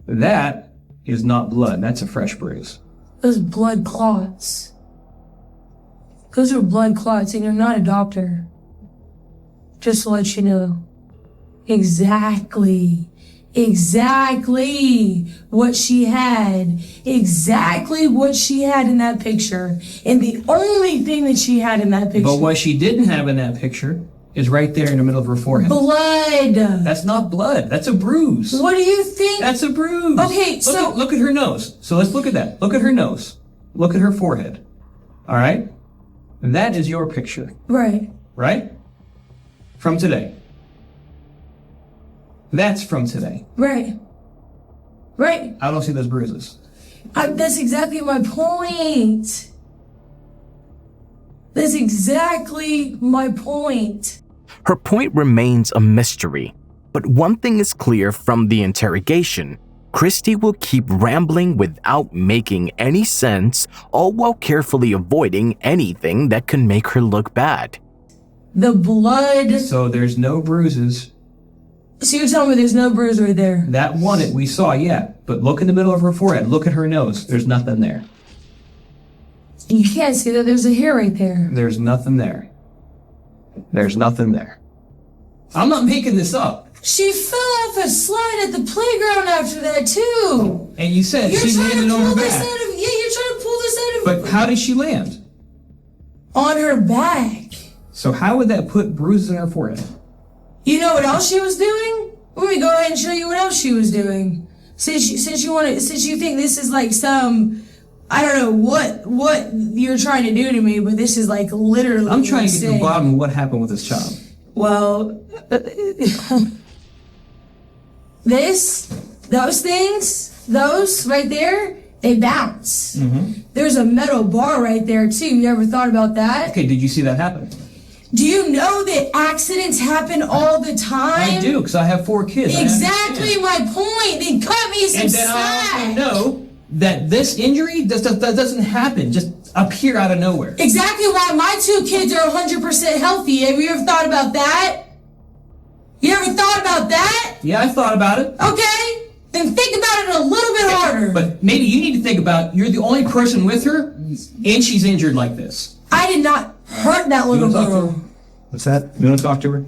That is not blood. That's a fresh bruise. Those blood clots. Those are blood clots, and you're not a doctor. Just to let you know. Exactly exactly what she had. Exactly what she had in that picture. And the only thing that she had in that picture. But what she didn't have in that picture is right there in the middle of her forehead. Blood. That's not blood. That's a bruise. What do you think? That's a bruise. Okay, so... Look at her nose. So let's look at that. Look at her nose. Look at her forehead. All right? And that is your picture. Right. Right? From today. That's from today. Right. Right. I don't see those bruises. That's exactly my point. That's exactly my point. Her point remains a mystery, but one thing is clear from the interrogation. Christy will keep rambling without making any sense, all while carefully avoiding anything that can make her look bad. The blood. So there's no bruises. So you're telling me there's no bruise right there? That one we saw, yeah. But look in the middle of her forehead. Look at her nose. There's nothing there. You can't see that there's a hair right there. There's nothing there. There's nothing there. I'm not making this up. She fell off a slide at the playground after that too. And you said You're she trying landed to on pull her this back. out of, yeah, you're trying to pull this out of. But how did she land? On her back. So how would that put bruises on her forehead? You know what else she was doing? Let me go ahead and show you what else she was doing. Since you think this is like some, I don't know what you're trying to do to me, but this is like literally. I'm trying to get to the insane. bottom of what happened with this child. Well, those things, those right there, they bounce. Mm-hmm. There's a metal bar right there too. You ever thought about that? Okay, did you see that happen? Do you know that accidents happen all the time? I do, because I have 4 kids. Exactly my point. Then cut me some And then I slack. also know that this injury that doesn't happen, just appear out of nowhere. Exactly why my 2 kids are 100% healthy. Have you ever thought about that? You ever thought about that? Yeah, I thought about it. Okay. Then think about it a little bit harder. But maybe you need to think about, you're the only person with her, and she's injured like this. I did not hurt that little girl. What's that? You want to talk to her?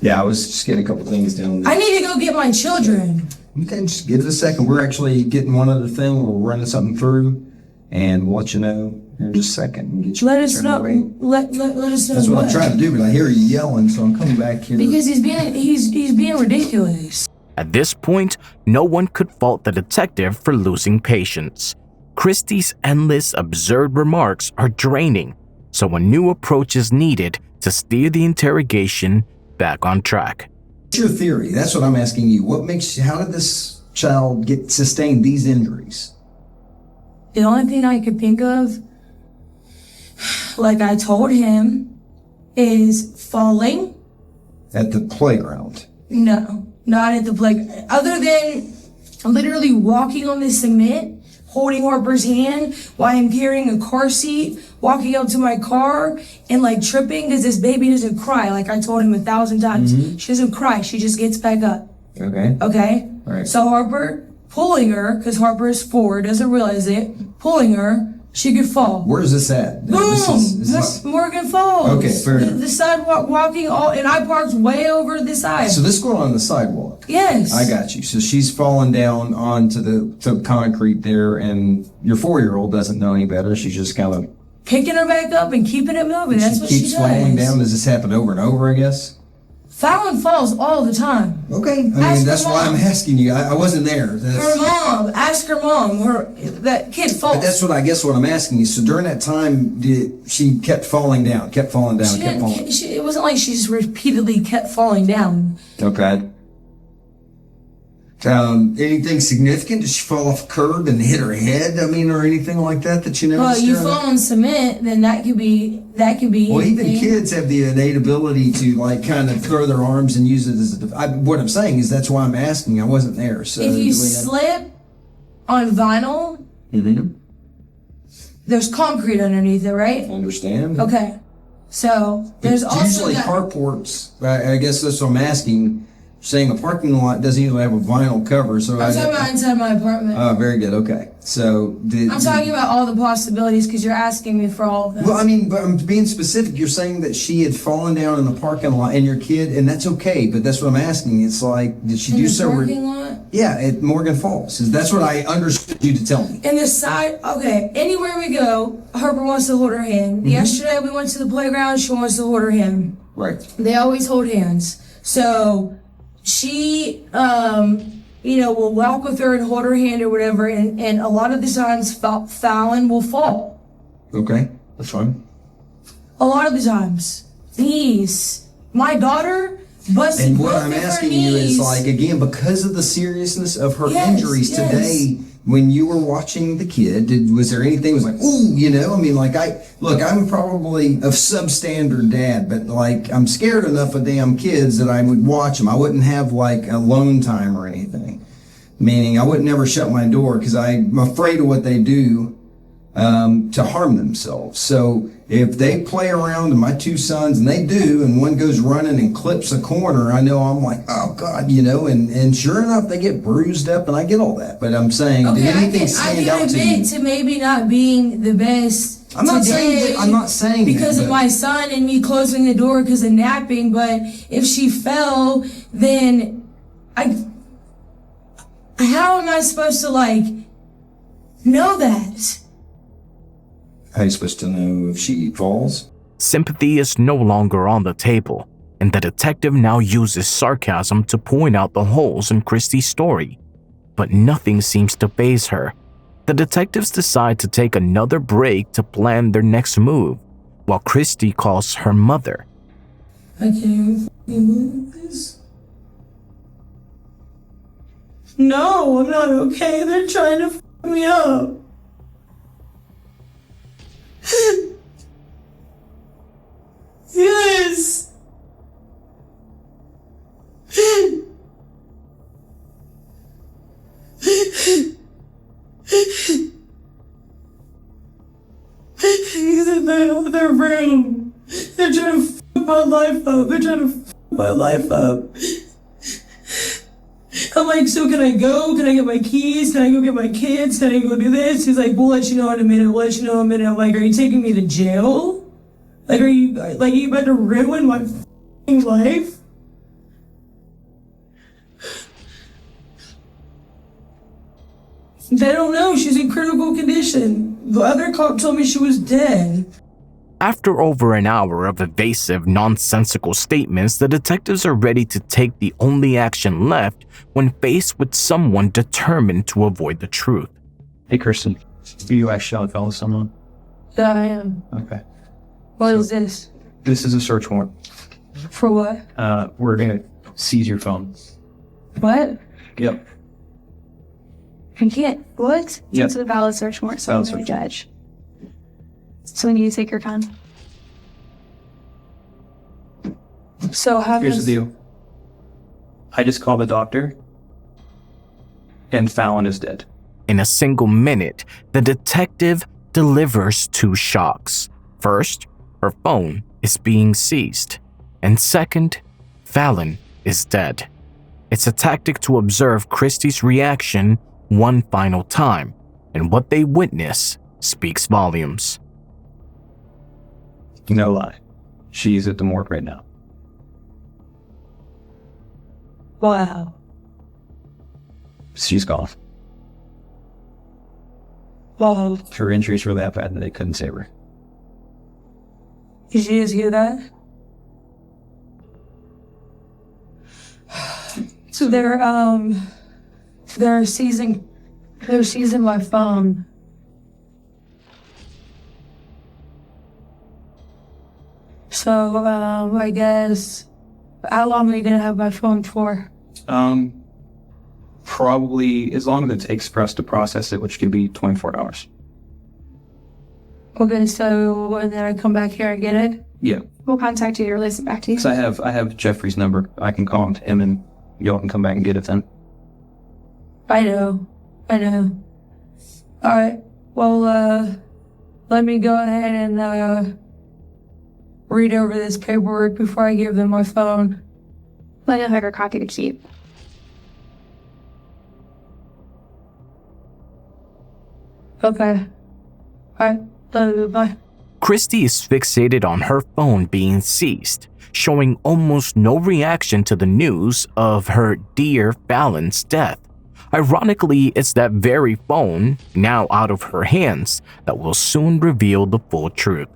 Yeah, I was just getting a couple things down. I need to go get my children. Okay, just give it a second. We're actually getting one other thing. We're running something through, and we'll let you know in just a second. And get you Let us turned know. away. Let us know. That's what I'm trying to do, but I hear you yelling, so I'm coming back here. Because he's being ridiculous. At this point, no one could fault the detective for losing patience. Christy's endless absurd remarks are draining, so a new approach is needed to steer the interrogation back on track. What's your theory? That's what I'm asking you. How did this child sustain these injuries? The only thing I could think of, like I told him, is falling. At the playground. No, not at the playground. Other than literally walking on the cement, holding Harper's hand while I'm carrying a car seat, walking up to my car and like tripping because this baby doesn't cry. Like I told him 1,000 times. Mm-hmm. She doesn't cry. She just gets back up. Okay. Okay? All right. So Harper pulling her, because Harper is 4, doesn't realize it, pulling her, she could fall. Where is this at? Boom! Is this... Morgan Falls. Okay, fair enough. The sidewalk walking, and I parked way over the side. So this is going on the sidewalk. Yes. I got you. So she's falling down onto the concrete there, and your 4-year-old doesn't know any better. She's just kind of picking her back up and keeping it moving. That's what she does. Keeps falling down. Does this happen over and over, I guess? Fallon falls all the time. Okay. I mean, that's why I'm asking you. I wasn't there. Her mom. Ask her mom. That kid falls. But that's what I'm asking you. So during that time, she kept falling down, kept falling down, it wasn't like she just repeatedly kept falling down. Okay. Anything significant? Did she fall off a curb and hit her head? I mean, or anything like that you noticed? Well, you fall on cement, then that could be. Well, even kids have the innate ability to like kind of throw their arms and use it as what I'm saying is that's why I'm asking. I wasn't there. So if you slip on vinyl, there's concrete underneath it, right? I understand. Okay. So there's also usually carports. I guess that's what I'm asking. saying a parking lot doesn't usually have a vinyl cover, so I'm talking about inside my apartment. Oh, very good. Okay, so I'm talking about all the possibilities because you're asking me for all of them. Well, I mean, but I'm being specific. You're saying that she had fallen down in the parking lot and your kid, and that's okay. But that's what I'm asking. It's like, did she in do the so? parking lot? Yeah, at Morgan Falls. That's what I understood you to tell me. In the side, okay, anywhere we go, Harper wants to hold her hand. Yesterday we went to the playground, she wants to hold her hand. Right. They always hold hands. So she, will walk with her and hold her hand or whatever, and a lot of the times Fallon will fall. Okay, that's fine. A lot of the times. My daughter busted And what both I'm of her asking you is knees. like, again, because of the seriousness of her Yes, injuries yes. today, when you were watching the kid, was there anything was like, ooh, I mean, like I'm probably a substandard dad, but like I'm scared enough of damn kids that I would watch them. I wouldn't have like alone time or anything. Meaning I would never shut my door because I'm afraid of what they do to harm themselves. So if they play around and my two sons, and they do, and one goes running and clips a corner, I know I'm like, oh God, and sure enough, they get bruised up and I get all that. But I'm saying, did anything stand out to you? I can admit to maybe not being the best I'm not today saying because that, of but- my son and me closing the door because of napping, but if she fell, then how am I supposed to know that? How are you supposed to know if she falls? Sympathy is no longer on the table, and the detective now uses sarcasm to point out the holes in Christy's story. But nothing seems to faze her. The detectives decide to take another break to plan their next move, while Christy calls her mother. I can't even believe this. No, I'm not okay. They're trying to f me up. Yes. He's in their room. They're trying to f my life up. They're trying to f my life up. I'm like, so can I go? Can I get my keys? Can I go get my kids? Can I go do this? He's like, we'll let you know in a minute. We'll let you know in a minute. I'm like, are you taking me to jail? Like, are you about to ruin my f***ing life? They don't know. She's in critical condition. The other cop told me she was dead. After over an hour of evasive, nonsensical statements, the detectives are ready to take the only action left when faced with someone determined to avoid the truth. Hey, Kirsten, you actually found someone? Yeah, I am. Okay. What is this? This is a search warrant. For what? We're gonna seize your phone. What? Yep. I can't. What? Yep. It's a valid search warrant, so I'm Valid going to search judge. So we need to take your gun. So how Here's does... the deal. I just called the doctor, and Fallon is dead. In a single minute, the detective delivers two shocks. First, her phone is being seized. And second, Fallon is dead. It's a tactic to observe Christy's reaction one final time, and what they witness speaks volumes. No lie. She's at the morgue right now. Wow. She's gone. Wow. Her injuries were that bad that they couldn't save her. Did you just hear that? So they're seizing my phone. So, I guess, how long are you gonna have my phone for? Probably as long as it takes for us to process it, which could be 24 hours. Okay, so, and then I come back here and get it? Yeah, We'll contact you to release it back to you. because I have Jeffrey's number. I can call him and y'all can come back and get it then. I know. Alright, well, let me go ahead and, read over this paperwork before I give them my phone. Let it have her copy to keep. Okay. Alright. Bye. Christy is fixated on her phone being seized, showing almost no reaction to the news of her dear Fallon's death. Ironically, it's that very phone, now out of her hands, that will soon reveal the full truth.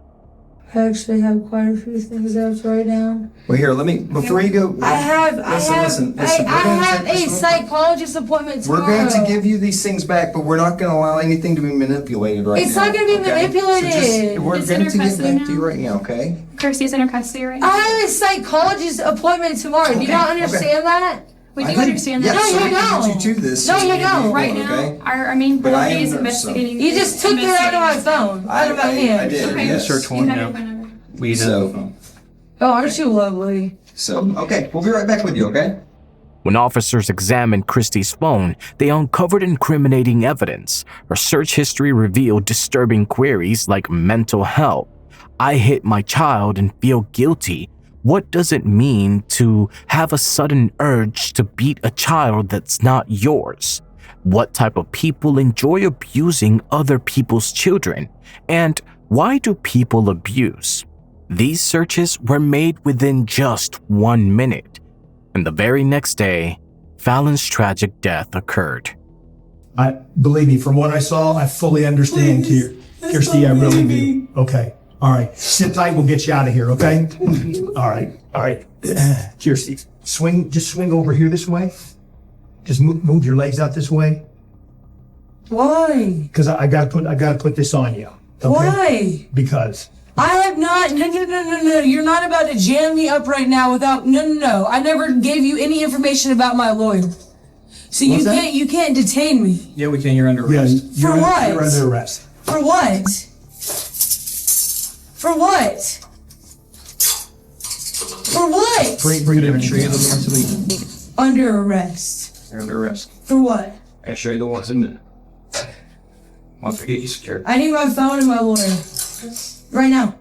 I actually have quite a few things I have to write down. Well, here, let me, before you go. I have a psychologist appointment tomorrow. We're going to give you these things back, but we're not going to allow anything to be manipulated right now. It's not going to be manipulated. We're It's going in to her get back custody to you right now, okay? Kirsty's in her custody right now. I have a psychologist appointment tomorrow. Do you not understand that? We do understand that. No, you we can don't. get you to this. No, you don't. Right Okay? now, our main But I priority is am investigating. You just took it out of my phone. Out of my I hand. did, Okay. yes. Search You one have now. your phone number. We So, Oh, aren't you lovely? okay, we'll be right back with you, okay? When officers examined Christy's phone, they uncovered incriminating evidence. Her search history revealed disturbing queries like mental health. I hit my child and feel guilty. What does it mean to have a sudden urge to beat a child that's not yours? What type of people enjoy abusing other people's children? And why do people abuse? These searches were made within just 1 minute. And the very next day, Fallon's tragic death occurred. Believe me, from what I saw, I fully understand, Kirsty. I really do. Okay. All right. Sit tight. We'll get you out of here. Okay. All right. Kirsty, just swing over here this way. Just move your legs out this way. Why? Because I gotta put this on you. Okay? Why? Because. I have not. No. You're not about to jam me up right now without. No. I never gave you any information about my lawyer. So you can't detain me. Yeah, we can. You're under arrest. You're what? You're under arrest. For what? For what? For what? Bring it in and show you the ones we. Under arrest. You're under arrest. For what? I show you the ones in the. Once we get you secured. I need my phone and my lawyer. Right now.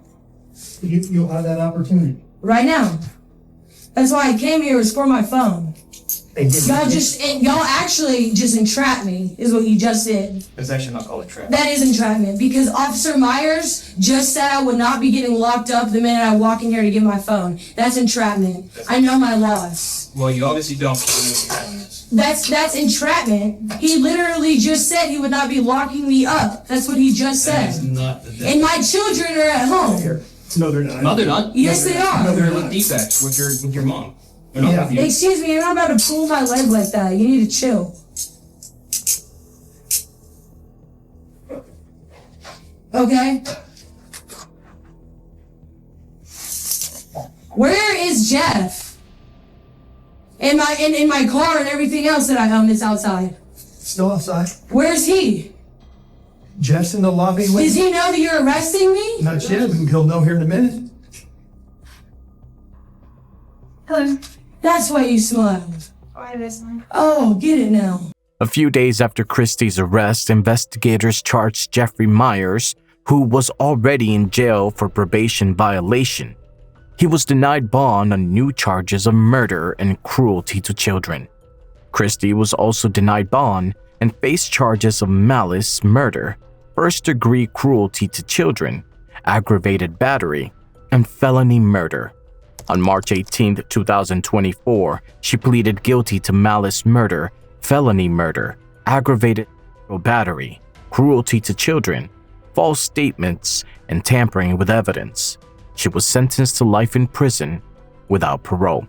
You'll have that opportunity. Right now. That's why I came here, was for my phone. Y'all actually just entrapped me, is what you just did. It's actually not called a trap. That is entrapment, because Officer Meyers just said I would not be getting locked up the minute I walk in here to get my phone. That's entrapment. I know my laws. Well, you obviously don't. That's entrapment. He literally just said he would not be locking me up. That's what he just That is said. not the And my children are at home. No, they're not. No, they're not. Yes, they are. They're with defects with your mom. They're not with you. Excuse me, you're not about to pull my leg like that. You need to chill. Okay? Where is Jeff? In my car and everything else that I own is outside. Still outside. Where's he? Jeff's in the lobby with. Does he know that you're arresting me? Not yet. He'll know here in a minute. Hello. That's why you smiled. Why this one? Oh, get it now. A few days after Christy's arrest, investigators charged Jeffrey Meyers, who was already in jail for probation violation. He was denied bond on new charges of murder and cruelty to children. Christy was also denied bond and faced charges of malice murder, first-degree cruelty to children, aggravated battery, and felony murder. On March 18, 2024, she pleaded guilty to malice murder, felony murder, aggravated battery, cruelty to children, false statements, and tampering with evidence. She was sentenced to life in prison without parole.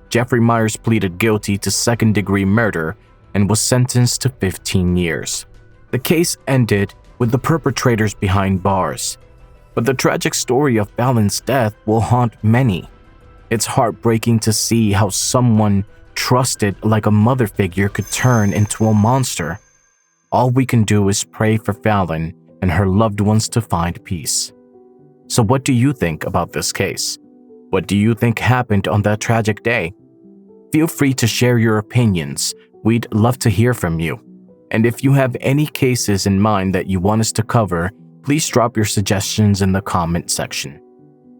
Jeffrey Meyers pleaded guilty to second-degree murder and was sentenced to 15 years. The case ended with the perpetrators behind bars. But the tragic story of Fallon's death will haunt many. It's heartbreaking to see how someone trusted like a mother figure could turn into a monster. All we can do is pray for Fallon and her loved ones to find peace. So what do you think about this case? What do you think happened on that tragic day? Feel free to share your opinions. We'd love to hear from you. And if you have any cases in mind that you want us to cover, please drop your suggestions in the comment section.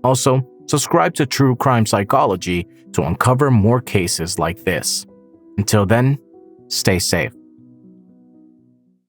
Also, Subscribe to True Crime Psychology to uncover more cases like this. Until then, stay safe.